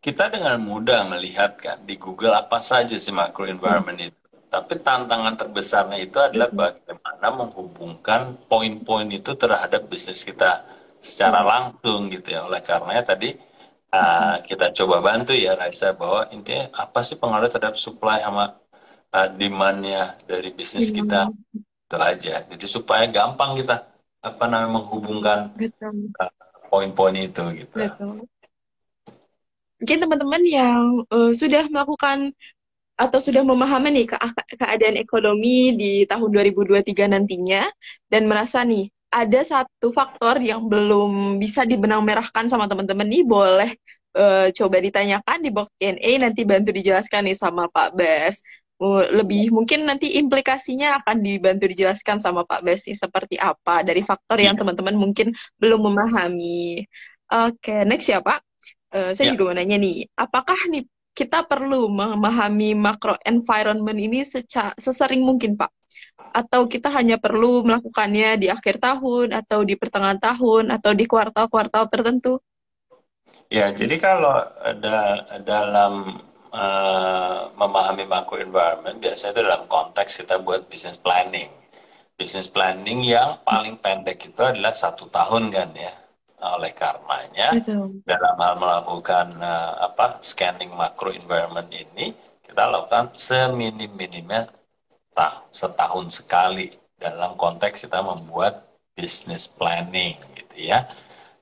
kita dengan mudah melihat kan di Google apa saja sih macro Hmm, environment itu. Tapi tantangan terbesarnya itu adalah betul. bagaimana menghubungkan poin-poin itu terhadap bisnis kita secara Hmm, langsung gitu ya. Oleh karenanya tadi hmm, kita coba bantu ya Raisa bahwa intinya apa sih pengaruh terhadap supply sama demand-nya dari bisnis kita hmm. itu aja. Jadi supaya gampang kita apa namanya menghubungkan Betul, uh, poin-poin itu gitu. betul. Mungkin teman-teman yang sudah melakukan atau sudah memahami nih keadaan ekonomi di tahun 2023 nantinya dan merasa nih ada satu faktor yang belum bisa dibenang merahkan sama teman-teman nih boleh coba ditanyakan di box Q&A nanti bantu dijelaskan nih sama Pak Bas. Lebih mungkin nanti implikasinya akan dibantu dijelaskan sama Pak Bas nih seperti apa dari faktor yang Iya, teman-teman mungkin belum memahami. Oke, next ya Pak. Saya ya. juga mau nanya nih, apakah nih kita perlu memahami makro environment ini sesering mungkin, Pak? Atau kita hanya perlu melakukannya di akhir tahun, atau di pertengahan tahun, atau di kuartal-kuartal tertentu? Ya, jadi kalau dalam memahami macro environment, biasanya itu dalam konteks kita buat business planning. Business planning yang paling pendek itu adalah 1 tahun kan ya. Nah, oleh karenanya, Betul. dalam hal melakukan scanning macro environment ini, kita lakukan seminim-minimnya setahun sekali dalam konteks kita membuat business planning gitu ya.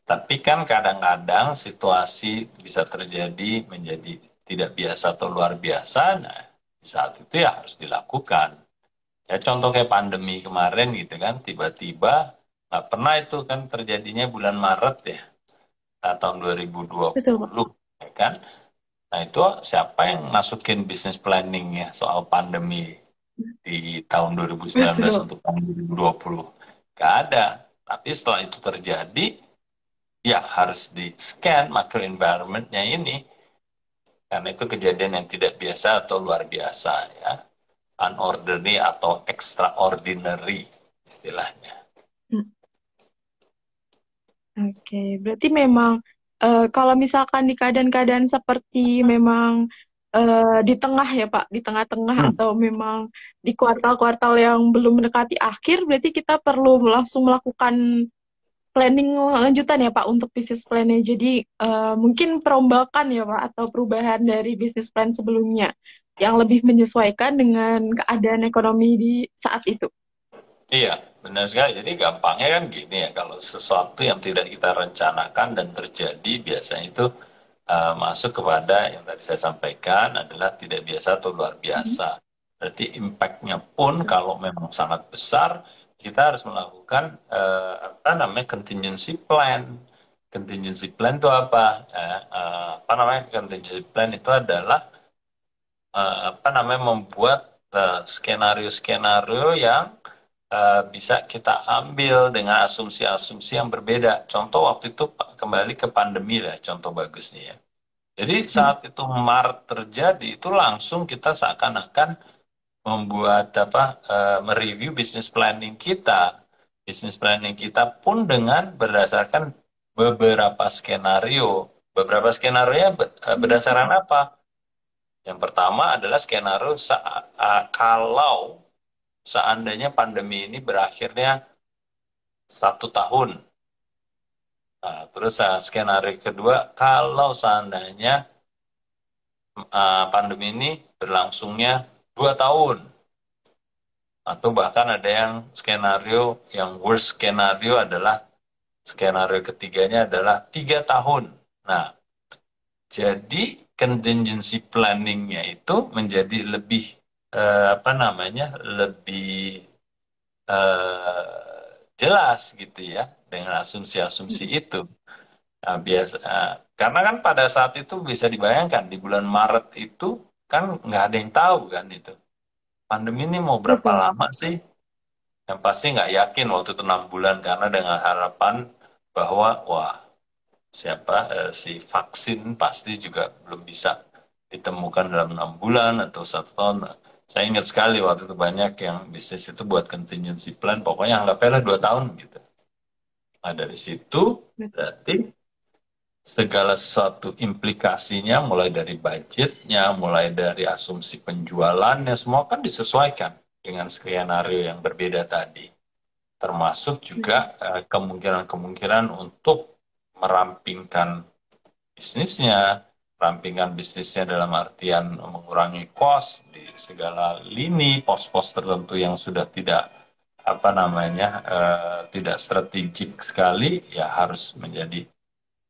Tapi kan kadang-kadang situasi bisa terjadi menjadi tidak biasa atau luar biasa. Nah, di saat itu ya harus dilakukan. Ya contoh kayak pandemi kemarin gitu kan, tiba-tiba nggak pernah itu kan terjadinya bulan Maret ya, tahun Betul, Pak. 2020 ya kan. Nah itu siapa yang masukin bisnis planning ya soal pandemi di tahun 2019 Betul. untuk tahun 2020? Gak ada. Tapi setelah itu terjadi, ya harus di scan macro environment-nya ini. Karena itu kejadian yang tidak biasa atau luar biasa ya. Unordinary atau extraordinary istilahnya. Oke, berarti memang kalau misalkan di keadaan-keadaan seperti memang di tengah ya Pak, di tengah-tengah Hmm. atau memang di kuartal-kuartal yang belum mendekati akhir, berarti kita perlu langsung melakukan planning lanjutan ya Pak untuk bisnis plan-nya. Jadi mungkin perombakan ya Pak atau perubahan dari bisnis plan sebelumnya yang lebih menyesuaikan dengan keadaan ekonomi di saat itu. Iya, benar sekali. Jadi gampangnya kan gini ya, kalau sesuatu yang tidak kita rencanakan dan terjadi, biasanya itu masuk kepada yang tadi saya sampaikan adalah tidak biasa atau luar Mhm. biasa. Berarti impact-nya pun Betul. kalau memang sangat besar, kita harus melakukan apa namanya contingency plan. Contingency plan itu apa? Apa namanya contingency plan itu adalah apa namanya membuat skenario-skenario yang bisa kita ambil dengan asumsi-asumsi yang berbeda. Contoh waktu itu kembali ke pandemi lah, contoh bagusnya ya. Jadi Mhm. saat itu Maret terjadi itu langsung kita seakan-akan membuat mereview business planning kita. Business planning kita pun dengan berdasarkan beberapa skenario. Beberapa skenario berdasarkan apa? Yang pertama adalah skenario kalau seandainya pandemi ini berakhirnya 1 tahun. Nah, terus skenario kedua, kalau seandainya pandemi ini berlangsungnya 2 tahun, atau bahkan ada yang skenario yang worst skenario adalah skenario ketiganya adalah 3 tahun. Nah, jadi contingency planning-nya itu menjadi lebih apa namanya lebih jelas gitu ya dengan asumsi-asumsi itu. Nah, karena kan pada saat itu bisa dibayangkan di bulan Maret itu kan nggak ada yang tahu kan itu pandemi ini mau berapa Betul. lama sih? Yang pasti nggak yakin waktu itu 6 bulan karena dengan harapan bahwa wah siapa si vaksin pasti juga belum bisa ditemukan dalam 6 bulan atau 1 tahun. Nah, saya ingat sekali waktu itu banyak yang bisnis itu buat contingency plan, pokoknya anggapnya lah 2 tahun gitu. Nah dari situ berarti segala sesuatu implikasinya mulai dari budgetnya, mulai dari asumsi penjualannya, semua kan disesuaikan dengan skenario yang berbeda tadi. Termasuk juga kemungkinan-kemungkinan untuk merampingkan bisnisnya, rampingan bisnisnya dalam artian mengurangi cost di segala lini, pos-pos tertentu yang sudah tidak apa namanya tidak strategik sekali, ya harus menjadi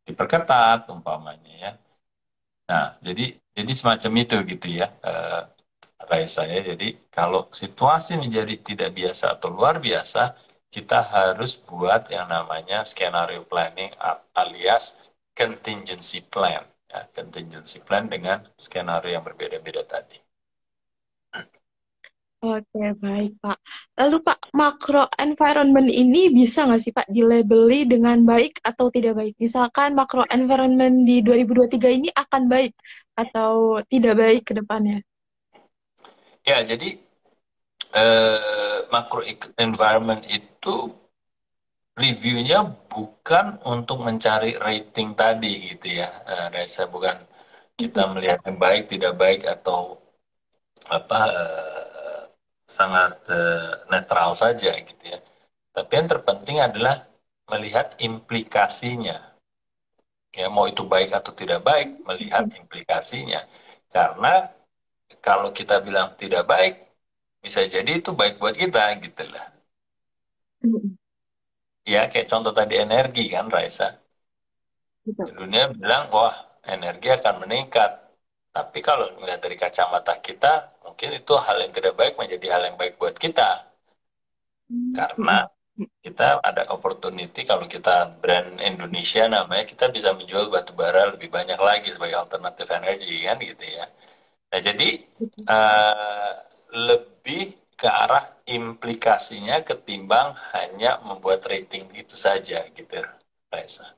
diperketat umpamanya ya. Nah, jadi semacam itu gitu ya, Raisa ya. Jadi kalau situasi menjadi tidak biasa atau luar biasa, kita harus buat yang namanya skenario planning alias contingency plan. Ya, contingency plan dengan skenario yang berbeda-beda tadi. Oke, baik, Pak. Lalu, Pak, makro environment ini bisa nggak sih, Pak, dilabeli dengan baik atau tidak baik? Misalkan makro environment di 2023 ini akan baik atau tidak baik ke depannya? Ya, jadi eh, macro environment itu reviewnya bukan untuk mencari rating tadi gitu ya, Reza, bukan kita melihat yang baik tidak baik atau apa sangat netral saja gitu ya. Tapi yang terpenting adalah melihat implikasinya. Ya, mau itu baik atau tidak baik, melihat implikasinya. Karena kalau kita bilang tidak baik, bisa jadi itu baik buat kita gitu lah. Ya, kayak contoh tadi energi kan, Raisa. Dunia bilang, wah, energi akan meningkat. Tapi kalau melihat dari kacamata kita, mungkin itu hal yang tidak baik menjadi hal yang baik buat kita. Karena kita ada opportunity kalau kita brand Indonesia namanya, kita bisa menjual batu bara lebih banyak lagi sebagai alternatif energi kan gitu ya. Nah jadi uh, lebih ke arah implikasinya ketimbang hanya membuat rating itu saja gitu, Raisa.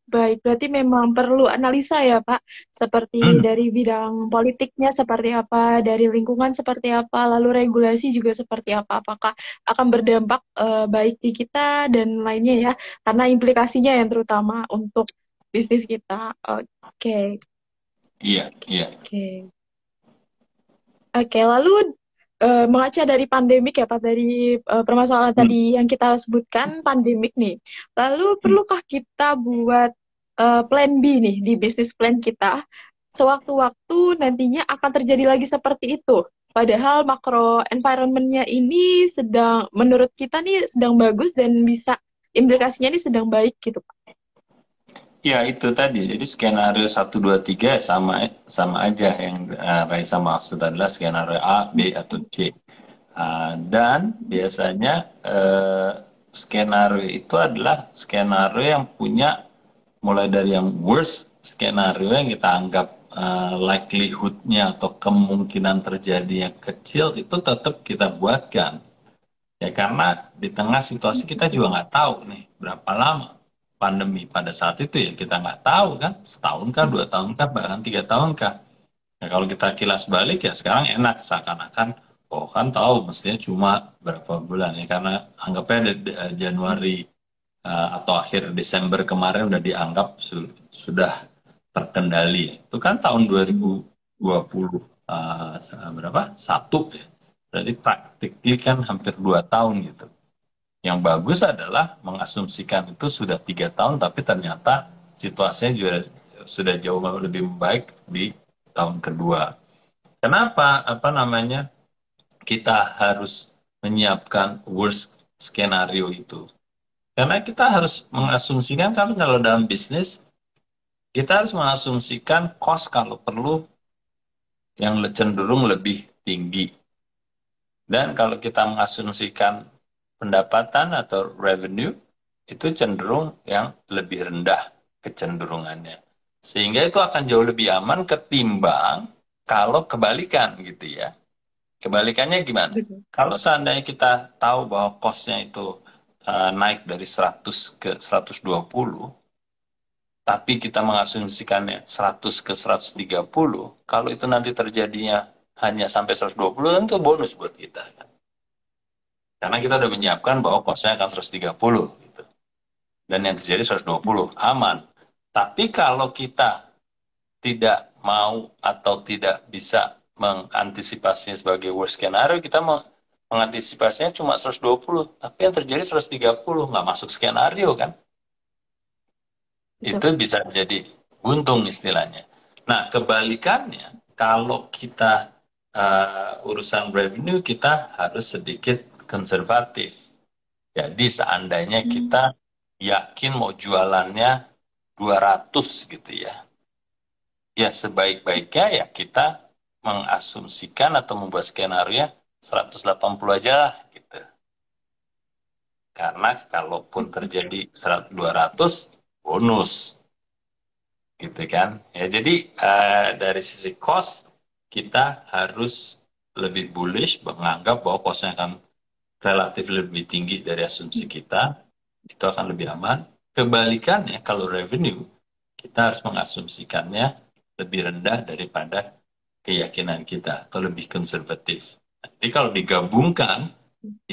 Baik, berarti memang perlu analisa ya, Pak. Seperti dari bidang politiknya seperti apa, dari lingkungan seperti apa, lalu regulasi juga seperti apa. Apakah akan berdampak baik di kita dan lainnya ya, karena implikasinya yang terutama untuk bisnis kita. Oke. Iya, iya. Oke. Oke, lalu mengaca dari pandemik ya Pak, dari permasalahan tadi yang kita sebutkan pandemik nih. Lalu perlukah kita buat plan B nih di bisnis plan kita sewaktu-waktu nantinya akan terjadi lagi seperti itu? Padahal makro environment-nya ini sedang menurut kita nih sedang bagus dan bisa implikasinya ini sedang baik gitu Pak. Ya itu tadi, jadi skenario 1, 2, 3 sama aja yang Raisa maksud adalah skenario A, B, atau C. Dan biasanya skenario itu adalah skenario yang punya mulai dari yang worst skenario yang kita anggap likelihood-nya atau kemungkinan terjadinya kecil itu tetap kita buatkan. Ya karena di tengah situasi kita juga nggak tahu nih berapa lama pandemi pada saat itu ya kita nggak tahu kan setahun kah 2 tahun kah bahkan 3 tahun kah. Nah, kalau kita kilas balik ya sekarang enak seakan-akan oh kan tahu mestinya cuma berapa bulan ya karena anggapnya Januari atau akhir Desember kemarin udah dianggap sudah terkendali ya. Itu kan tahun 2020 berapa? 1 ya. Berarti praktiknya kan hampir 2 tahun gitu. Yang bagus adalah mengasumsikan itu sudah 3 tahun, tapi ternyata situasinya juga sudah jauh lebih baik di tahun kedua. Kenapa? Apa namanya? Kita harus menyiapkan worst skenario itu. Karena kita harus mengasumsikan kan kalau dalam bisnis kita harus mengasumsikan cost kalau perlu yang cenderung lebih tinggi. Dan kalau kita mengasumsikan pendapatan atau revenue itu cenderung yang lebih rendah kecenderungannya. Sehingga itu akan jauh lebih aman ketimbang kalau kebalikan gitu ya. Kebalikannya gimana? Kalau seandainya kita tahu bahwa cost-nya itu naik dari 100 ke 120, tapi kita mengasumsikannya 100 ke 130, kalau itu nanti terjadinya hanya sampai 120, kan itu bonus buat kita. Karena kita udah menyiapkan bahwa cost-nya akan 130. Gitu. Dan yang terjadi 120, aman. Tapi kalau kita tidak mau atau tidak bisa mengantisipasinya sebagai worst scenario, kita mengantisipasinya cuma 120. Tapi yang terjadi 130, nggak masuk skenario kan. Itu bisa jadi buntung istilahnya. Nah, kebalikannya, kalau kita urusan revenue, kita harus sedikit konservatif. Jadi seandainya kita yakin mau jualannya 200 gitu ya. Ya sebaik-baiknya ya kita mengasumsikan atau membuat skenario 180 aja lah gitu. Karena kalaupun terjadi 200 bonus gitu kan. Ya jadi dari sisi cost kita harus lebih bullish menganggap bahwa costnya akan relatif lebih tinggi dari asumsi kita, itu akan lebih aman. Kebalikannya, kalau revenue, kita harus mengasumsikannya lebih rendah daripada keyakinan kita, atau lebih konservatif. Jadi kalau digabungkan,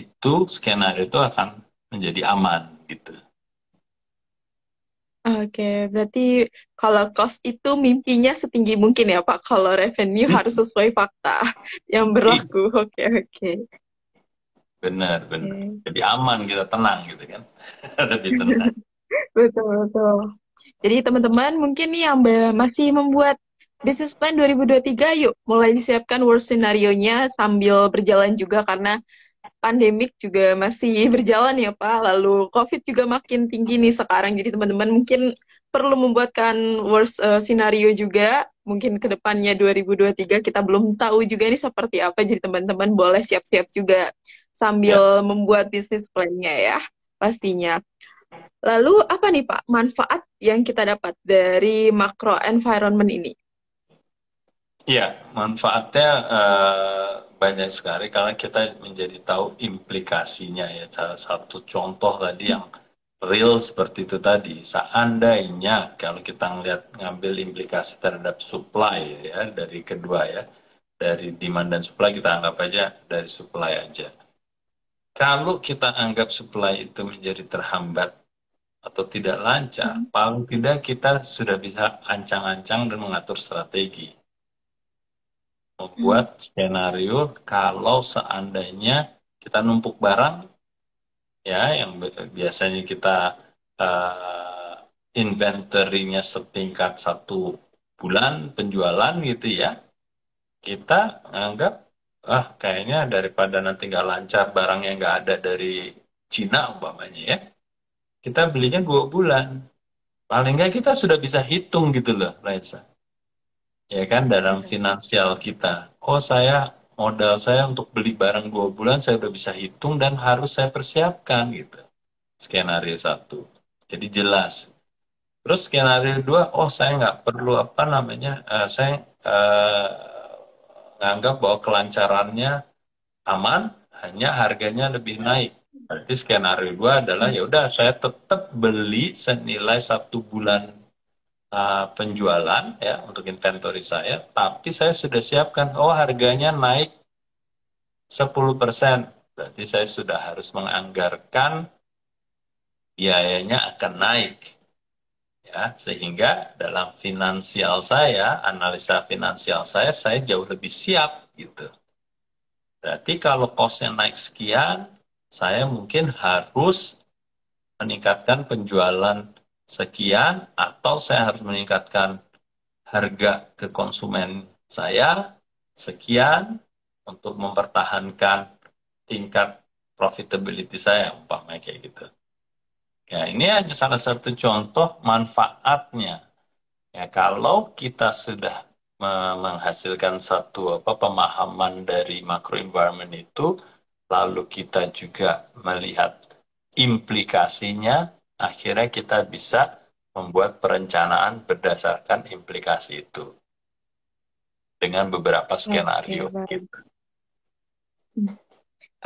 itu skenario itu akan menjadi aman gitu. Oke, berarti kalau cost itu mimpinya setinggi mungkin ya Pak. Kalau revenue harus sesuai fakta yang Ih, berlaku. Oke, oke. benar, benar. Oke. Jadi aman, kita tenang gitu kan. Lebih tenang. Betul, betul. Jadi teman-teman mungkin nih yang masih membuat business plan 2023, yuk mulai disiapkan worst scenario-nya sambil berjalan juga karena pandemik juga masih berjalan ya Pak. Lalu COVID juga makin tinggi nih sekarang. Jadi teman-teman mungkin perlu membuatkan worst scenario juga. Mungkin ke depannya 2023 kita belum tahu juga nih seperti apa. Jadi teman-teman boleh siap-siap juga Ya, sambil membuat bisnis plan-nya ya pastinya. Lalu apa nih Pak manfaat yang kita dapat dari macro environment ini? ya, manfaatnya banyak sekali karena kita menjadi tahu implikasinya ya. Salah satu contoh tadi yang real seperti itu tadi. Seandainya kalau kita ngambil implikasi terhadap supply ya dari kedua ya, dari demand dan supply kita anggap aja dari supply aja. Kalau kita anggap supply itu menjadi terhambat atau tidak lancar, paling tidak kita sudah bisa ancang-ancang dan mengatur strategi. Membuat skenario kalau seandainya kita numpuk barang, ya, yang biasanya kita uh, inventory-nya setingkat 1 bulan penjualan gitu ya, kita anggap, kayaknya daripada nanti nggak lancar barang yang nggak ada dari Cina umpamanya ya, kita belinya 2 bulan. Paling nggak kita sudah bisa hitung gitu loh, Raisa. Ya kan, dalam finansial kita. Oh, modal saya untuk beli barang 2 bulan, saya udah bisa hitung dan harus saya persiapkan gitu. Skenario satu. Jadi jelas. Terus skenario dua, oh saya nggak perlu apa namanya, saya eh, nganggap bahwa kelancarannya aman, hanya harganya lebih naik. Berarti skenario dua adalah ya udah saya tetap beli senilai 1 bulan penjualan ya untuk inventory saya, tapi saya sudah siapkan, oh harganya naik 10%. Berarti saya sudah harus menganggarkan biayanya akan naik. Ya, sehingga dalam finansial saya, analisa finansial saya jauh lebih siap gitu. Berarti kalau cost-nya naik sekian, saya mungkin harus meningkatkan penjualan sekian, atau saya harus meningkatkan harga ke konsumen saya sekian untuk mempertahankan tingkat profitability saya, umpamanya kayak gitu. Ya, ini hanya salah satu contoh manfaatnya. Ya, kalau kita sudah menghasilkan satu pemahaman dari macro environment itu, lalu kita juga melihat implikasinya, akhirnya kita bisa membuat perencanaan berdasarkan implikasi itu dengan beberapa Oke, skenario baik. gitu.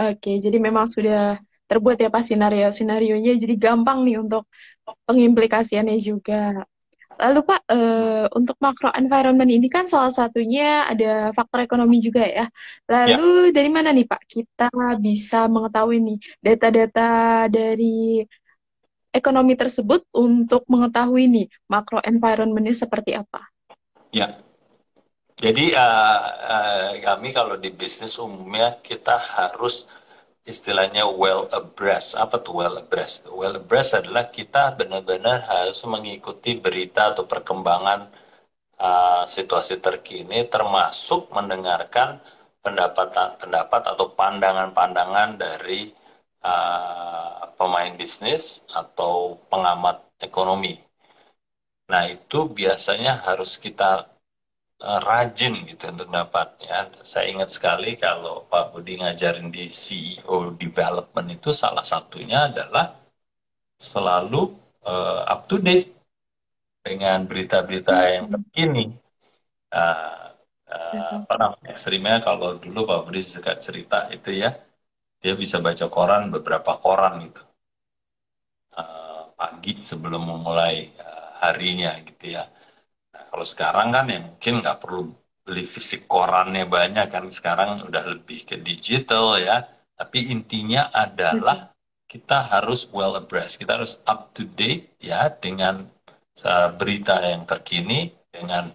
Oke, jadi memang sudah terbuat ya Pak sinarionya jadi gampang nih untuk pengimplikasiannya juga. Lalu Pak, untuk makro environment ini kan salah satunya ada faktor ekonomi juga ya. Ya, Lalu dari mana nih Pak kita bisa mengetahui nih data-data dari ekonomi tersebut untuk mengetahui nih makro environment-nya seperti apa? ya. Jadi kami kalau di bisnis umumnya kita harus istilahnya well abreast. Apa tuh well abreast? Well abreast adalah kita benar-benar harus mengikuti berita atau perkembangan situasi terkini, termasuk mendengarkan pendapat atau pandangan-pandangan dari pemain bisnis atau pengamat ekonomi. Nah, itu biasanya harus kita rajin gitu untuk dapat ya. Saya ingat sekali kalau Pak Budi ngajarin di CEO development itu salah satunya adalah selalu up to date dengan berita-berita yang Hmm, terkini. Uh, apa namanya ekstrimnya kalau dulu Pak Budi suka cerita itu ya, dia bisa baca koran beberapa koran gitu pagi sebelum memulai harinya gitu ya. Nah, kalau sekarang kan ya mungkin nggak perlu beli fisik korannya banyak kan, sekarang udah lebih ke digital ya. Tapi intinya Betul. adalah kita harus well abreast, kita harus up to date ya dengan berita yang terkini, dengan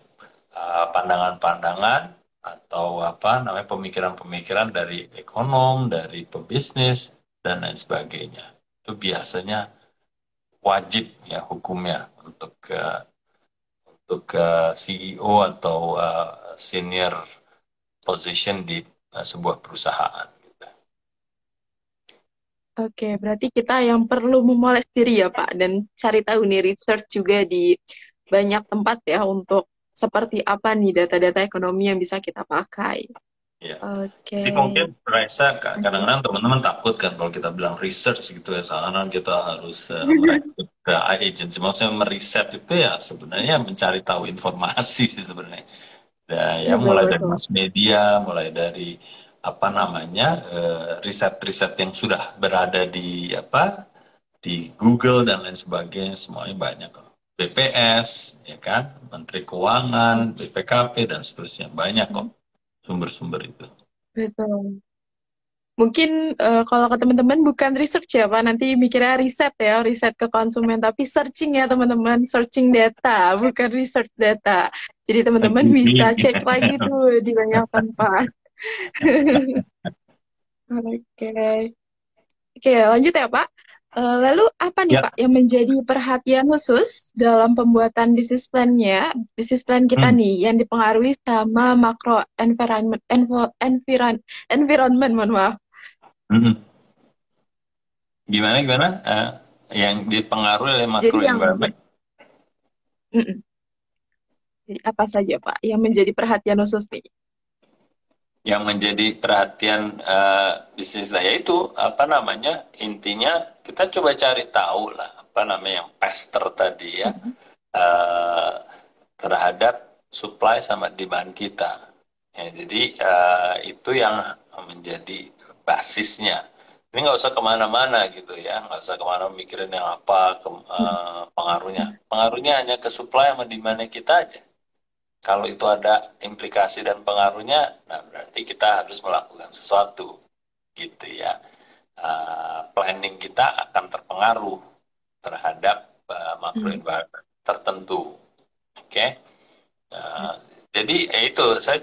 pandangan-pandangan atau apa namanya pemikiran-pemikiran dari ekonom, dari pebisnis dan lain sebagainya. Itu biasanya wajib ya hukumnya untuk CEO atau senior position di sebuah perusahaan. Oke, berarti kita yang perlu memoles diri ya Pak, dan cari tahu nih research juga di banyak tempat ya untuk seperti apa nih data-data ekonomi yang bisa kita pakai. Ya. Oke, Jadi mungkin Raisa lanjut. kadang-kadang teman-teman takut kan kalau kita bilang research gitu ya, seakan kita harus merekrut ke agency. Maksudnya meriset itu ya sebenarnya mencari tahu informasi sih sebenarnya. Ya Betul, mulai dari betul. mass media, mulai dari apa namanya riset-riset yang sudah berada di apa di Google dan lain sebagainya, semuanya banyak kok. BPS, ya kan, Menteri Keuangan, BPKP dan seterusnya banyak kok sumber-sumber itu. Betul. Mungkin kalau ke teman-teman bukan research ya Pak, nanti mikirnya riset ya, riset ke konsumen, tapi searching ya teman-teman, searching data, bukan research data. Jadi teman-teman bisa cek lagi tuh di banyak tempat. Oke, oke lanjut ya Pak. Lalu apa nih Ya, Pak yang menjadi perhatian khusus dalam pembuatan bisnis plan kita hmm, nih, yang dipengaruhi sama makro environment, mohon maaf. hmm. Gimana gimana? Yang dipengaruhi oleh Jadi makro yang environment, mm-mm. Jadi apa saja Pak yang menjadi perhatian khusus nih? yang menjadi perhatian bisnis saya itu apa namanya? Intinya kita coba cari tahu lah apa namanya yang pester tadi ya Mm-mm. eh, terhadap supply sama demand kita. Ya, jadi itu yang menjadi basisnya. Ini nggak usah kemana-mana gitu ya, nggak usah kemana mikirin yang apa pengaruhnya. Pengaruhnya hanya ke supply sama demandnya kita aja. Kalau itu ada implikasi dan pengaruhnya, nah berarti kita harus melakukan sesuatu gitu ya. Planning kita akan terpengaruh terhadap makro Mm. environment tertentu. Oke. Nah, jadi itu saya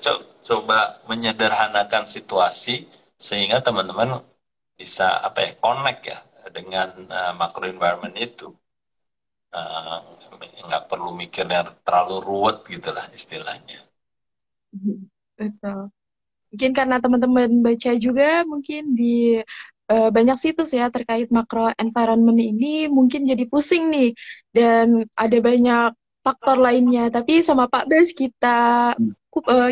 coba menyederhanakan situasi sehingga teman-teman bisa apa ya connect ya dengan macro environment itu. Eh, nggak perlu mikirnya terlalu ruwet gitulah istilahnya. Betul. Mungkin karena teman-teman baca juga mungkin di banyak situs ya terkait makro environment ini mungkin jadi pusing nih dan ada banyak faktor lainnya. Tapi sama Pak Bas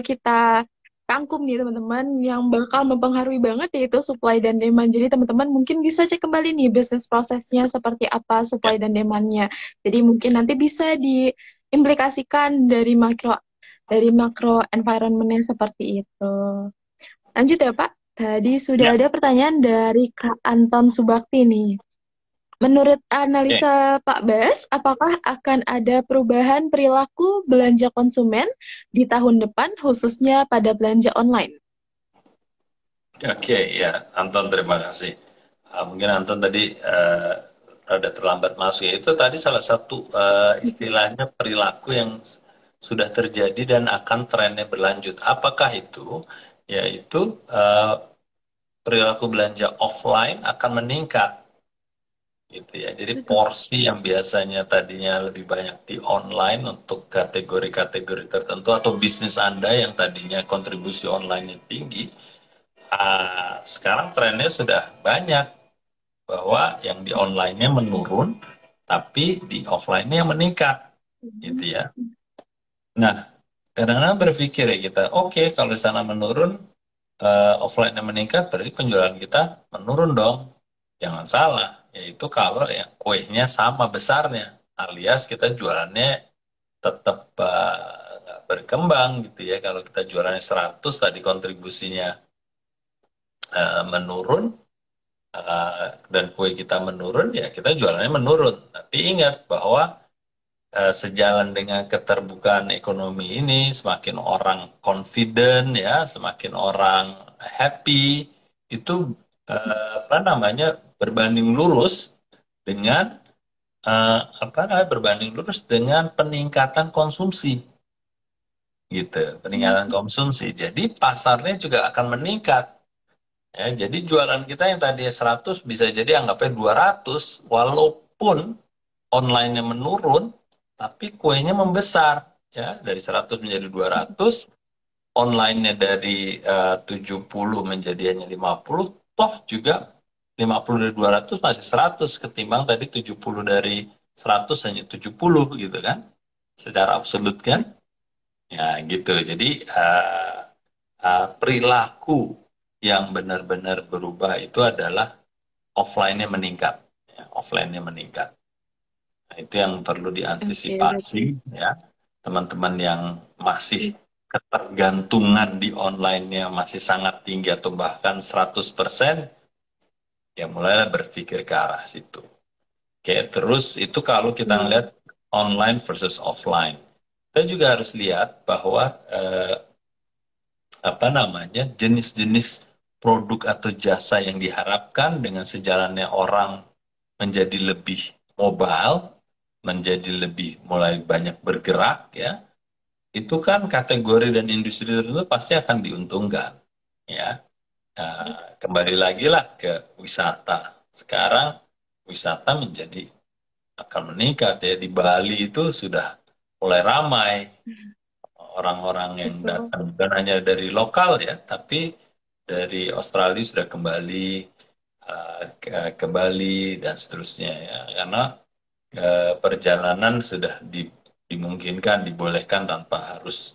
kita rangkum nih teman-teman yang bakal mempengaruhi banget yaitu supply dan demand. Jadi teman-teman mungkin bisa cek kembali nih bisnis prosesnya seperti apa Ya, supply dan demandnya. Jadi mungkin nanti bisa diimplikasikan dari makro environment-nya seperti itu. Lanjut ya Pak. Tadi sudah ya, ada pertanyaan dari Kak Anton Subakti nih. Menurut oke. analisa Pak Bas, apakah akan ada perubahan perilaku belanja konsumen di tahun depan, khususnya pada belanja online? Oke, ya, Anton terima kasih. Mungkin Anton tadi rada terlambat masuk ya. Itu tadi salah satu istilahnya perilaku yang sudah terjadi dan akan trennya berlanjut. Apakah itu? Yaitu perilaku belanja offline akan meningkat gitu ya. Jadi Betul. porsi yang biasanya tadinya lebih banyak di online untuk kategori-kategori tertentu atau bisnis Anda yang tadinya kontribusi online-nya tinggi, sekarang trennya sudah banyak bahwa yang di online-nya menurun, tapi di offline-nya yang meningkat gitu ya. Nah, kadang-kadang berpikir ya kita, oke kalau di sana menurun, offline-nya meningkat, berarti penjualan kita menurun dong. Jangan salah, yaitu kalau yang kuehnya sama besarnya, alias kita jualannya tetap nggak berkembang gitu ya. Kalau kita jualannya 100 tadi kontribusinya menurun, dan kue kita menurun, ya kita jualannya menurun. Tapi ingat bahwa sejalan dengan keterbukaan ekonomi ini, semakin orang confident ya, semakin orang happy, itu apa namanya berbanding lurus dengan apa namanya berbanding lurus dengan peningkatan konsumsi gitu, peningkatan konsumsi. Jadi pasarnya juga akan meningkat. Ya, jadi jualan kita yang tadi 100 bisa jadi anggapnya 200 walaupun online-nya menurun tapi kuenya membesar ya dari 100 menjadi 200, online-nya dari 70 menjadi hanya 50, toh juga 50 dari 200 masih 100 ketimbang tadi 70 dari 100 hanya 70 gitu kan. Secara absolut kan? Ya gitu. Jadi perilaku yang benar-benar berubah itu adalah offline-nya meningkat. Ya, offline-nya meningkat. Nah, itu yang perlu Oke, diantisipasi berarti. ya. Teman-teman yang masih ketergantungan di online-nya masih sangat tinggi atau bahkan 100%, ya mulailah berpikir ke arah situ. Oke, terus itu kalau kita Hmm. ngeliat online versus offline. Kita juga harus lihat bahwa apa namanya jenis-jenis produk atau jasa yang diharapkan dengan sejalannya orang menjadi lebih mobile, menjadi lebih mulai banyak bergerak ya, itu kan kategori dan industri tertentu pasti akan diuntungkan ya. Kembali lagi lah ke wisata. Sekarang wisata menjadi akan meningkat ya, di Bali itu sudah mulai ramai orang-orang yang Betul. datang bukan hanya dari lokal ya, tapi dari Australia sudah kembali ke Bali dan seterusnya ya, karena perjalanan sudah dimungkinkan, dibolehkan tanpa harus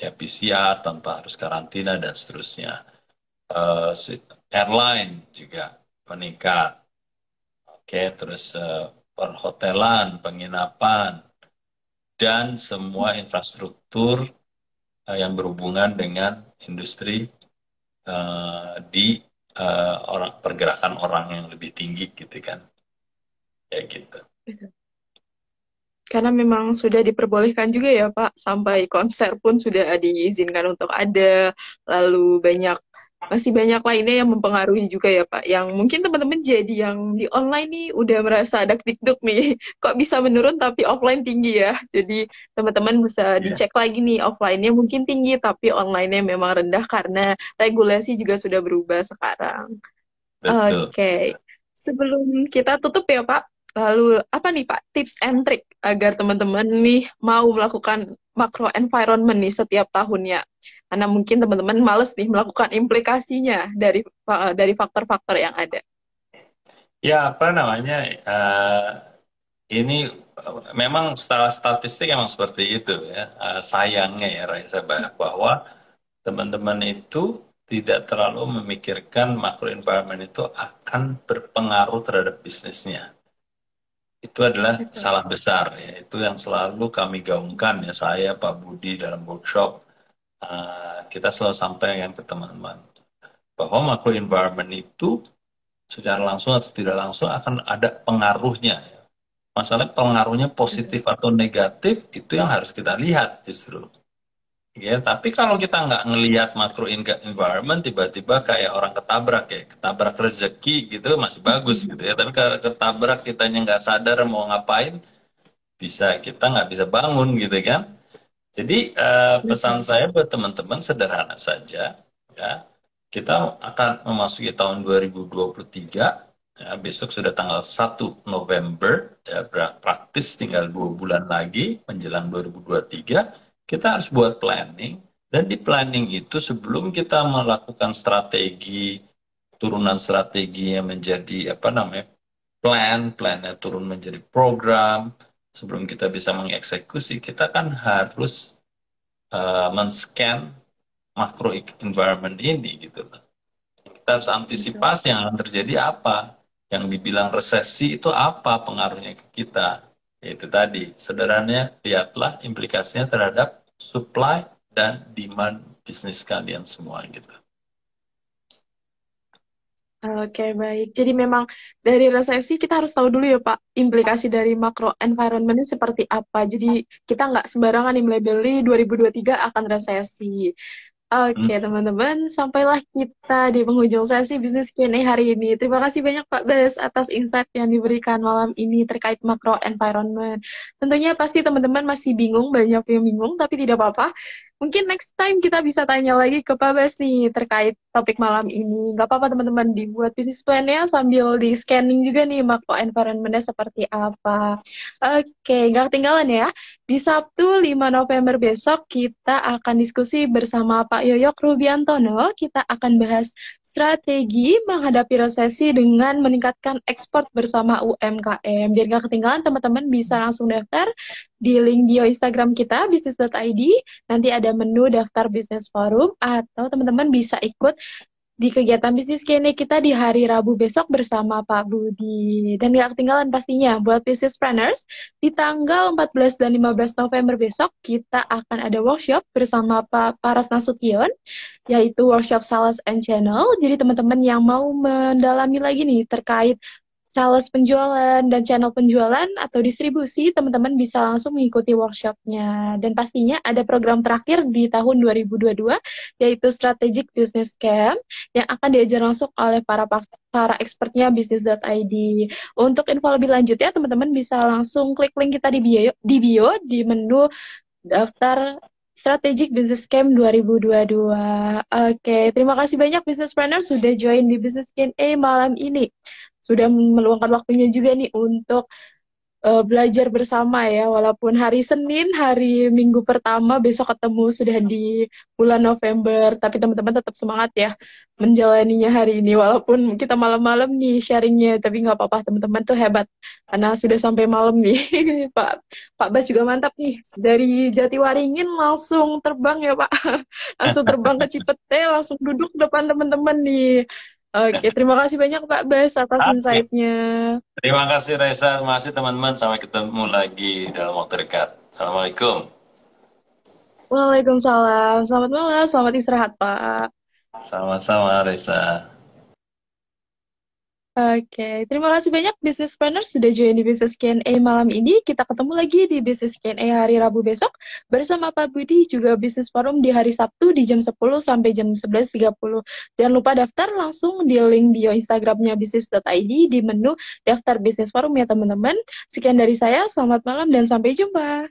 ya PCR, tanpa harus karantina dan seterusnya. Airline juga meningkat, oke, terus perhotelan, penginapan, dan semua infrastruktur yang berhubungan dengan industri di pergerakan orang yang lebih tinggi gitu kan, ya gitu. Betul. Karena memang sudah diperbolehkan juga ya Pak, sampai konser pun sudah diizinkan untuk ada, lalu masih banyak lainnya yang mempengaruhi juga ya Pak, yang mungkin teman-teman jadi yang di online nih udah merasa ada dikduk nih, kok bisa menurun tapi offline tinggi ya, jadi teman-teman bisa Iya, dicek lagi nih, offline-nya mungkin tinggi tapi online-nya memang rendah karena regulasi juga sudah berubah sekarang. betul. Oke, sebelum kita tutup ya Pak, lalu apa nih Pak tips and trick agar teman-teman nih mau melakukan makro environment nih setiap tahunnya? Karena mungkin teman-teman males nih melakukan implikasinya dari faktor-faktor yang ada. Ya, apa namanya? Ini memang secara statistik emang seperti itu ya. Sayangnya ya, Raisa, bahwa teman-teman itu tidak terlalu memikirkan makro environment itu akan berpengaruh terhadap bisnisnya. Itu adalah Betul. salah besar ya. Itu yang selalu kami gaungkan ya, saya, Pak Budi dalam workshop. Kita selalu sampaikan ke teman-teman bahwa makro environment itu secara langsung atau tidak langsung akan ada pengaruhnya. Masalah pengaruhnya Betul. positif atau negatif itu yang harus kita lihat justru. Ya, tapi kalau kita nggak ngelihat makro environment, tiba-tiba kayak orang ketabrak ya, ketabrak rezeki gitu masih bagus gitu ya. Tapi kalau ketabrak kitanya nggak sadar mau ngapain, kita nggak bisa bangun gitu kan. Jadi pesan Betul. saya buat teman-teman sederhana saja, ya. Kita akan memasuki tahun 2023, ya, besok sudah tanggal 1 November, ya, praktis tinggal 2 bulan lagi menjelang 2023, kita harus buat planning, dan di planning itu sebelum kita melakukan strategi, turunan strateginya menjadi apa namanya, plannya turun menjadi program, sebelum kita bisa mengeksekusi, kita kan harus men-scan makro environment ini gitu loh. Kita harus Betul. antisipasi yang akan terjadi apa. Yang dibilang resesi itu apa pengaruhnya ke kita. Yaitu tadi, sederhananya lihatlah implikasinya terhadap supply dan demand bisnis kalian semua gitu. Oke, baik. Jadi memang dari resesi kita harus tahu dulu ya, Pak, implikasi dari makro environment-nya seperti apa. Jadi kita nggak sembarangan nih melabeli 2023 akan resesi. Hmm. Oke, teman-teman, sampailah kita di penghujung sesi bisnis Q&A hari ini. Terima kasih banyak Pak Bes atas insight yang diberikan malam ini terkait makro environment. Tentunya pasti teman-teman masih bingung, banyak yang bingung, tapi tidak apa-apa. Mungkin next time kita bisa tanya lagi ke Pak Bes nih terkait topik malam ini. Nggak apa-apa teman-teman, dibuat bisnis plan-nya sambil di scanning juga nih makro environment-nya seperti apa. Oke, nggak ketinggalan ya. Di Sabtu 5 November besok kita akan diskusi bersama Pak Yoyok Rubiantono. Kita akan bahas strategi menghadapi resesi dengan meningkatkan ekspor bersama UMKM. Biar nggak ketinggalan, teman-teman bisa langsung daftar di link bio Instagram kita, bisnis.id. Nanti ada menu daftar bisnis forum, atau teman-teman bisa ikut di kegiatan bisnis kene kita di hari Rabu besok bersama Pak Budi. Dan gak ketinggalan pastinya buat business planners, di tanggal 14 dan 15 November besok kita akan ada workshop bersama Pak Paras Nasution, yaitu workshop Sales and Channel. Jadi teman-teman yang mau mendalami lagi nih terkait sales penjualan dan channel penjualan atau distribusi, teman-teman bisa langsung mengikuti workshopnya. Dan pastinya ada program terakhir di tahun 2022, yaitu Strategic Business Camp, yang akan diajar langsung oleh para expertnya bisnis.id. Untuk info lebih lanjut ya, teman-teman bisa langsung klik link kita di menu daftar Strategic Business Camp 2022. Oke, terima kasih banyak business planner sudah join di Business Q&A malam ini. Sudah meluangkan waktunya juga nih untuk belajar bersama ya, walaupun hari Senin, hari Minggu pertama, besok ketemu sudah di bulan November, tapi teman-teman tetap semangat ya menjalaninya hari ini, walaupun kita malam-malam nih sharingnya, tapi nggak apa-apa, teman-teman tuh hebat, karena sudah sampai malam nih. Pak Pak Bas juga mantap nih, dari Jatiwaringin langsung terbang ya Pak, langsung terbang ke Cipete, langsung duduk depan teman-teman nih. Oke, terima kasih banyak Pak Bas atas Oke. insight-nya. Terima kasih Reza, terima kasih teman-teman. Sampai ketemu lagi dalam waktu dekat. Assalamualaikum. Waalaikumsalam. Selamat malam, selamat istirahat, Pak. Sama-sama Reza. Oke, terima kasih banyak Business Planner sudah join di Business Q&A malam ini. Kita ketemu lagi di Business Q&A hari Rabu besok bersama Pak Budi, juga Business Forum di hari Sabtu di jam 10 sampai jam 11.30. Jangan lupa daftar langsung di link bio Instagramnya bisnis.id di menu daftar Business Forum ya teman-teman. Sekian dari saya, selamat malam dan sampai jumpa.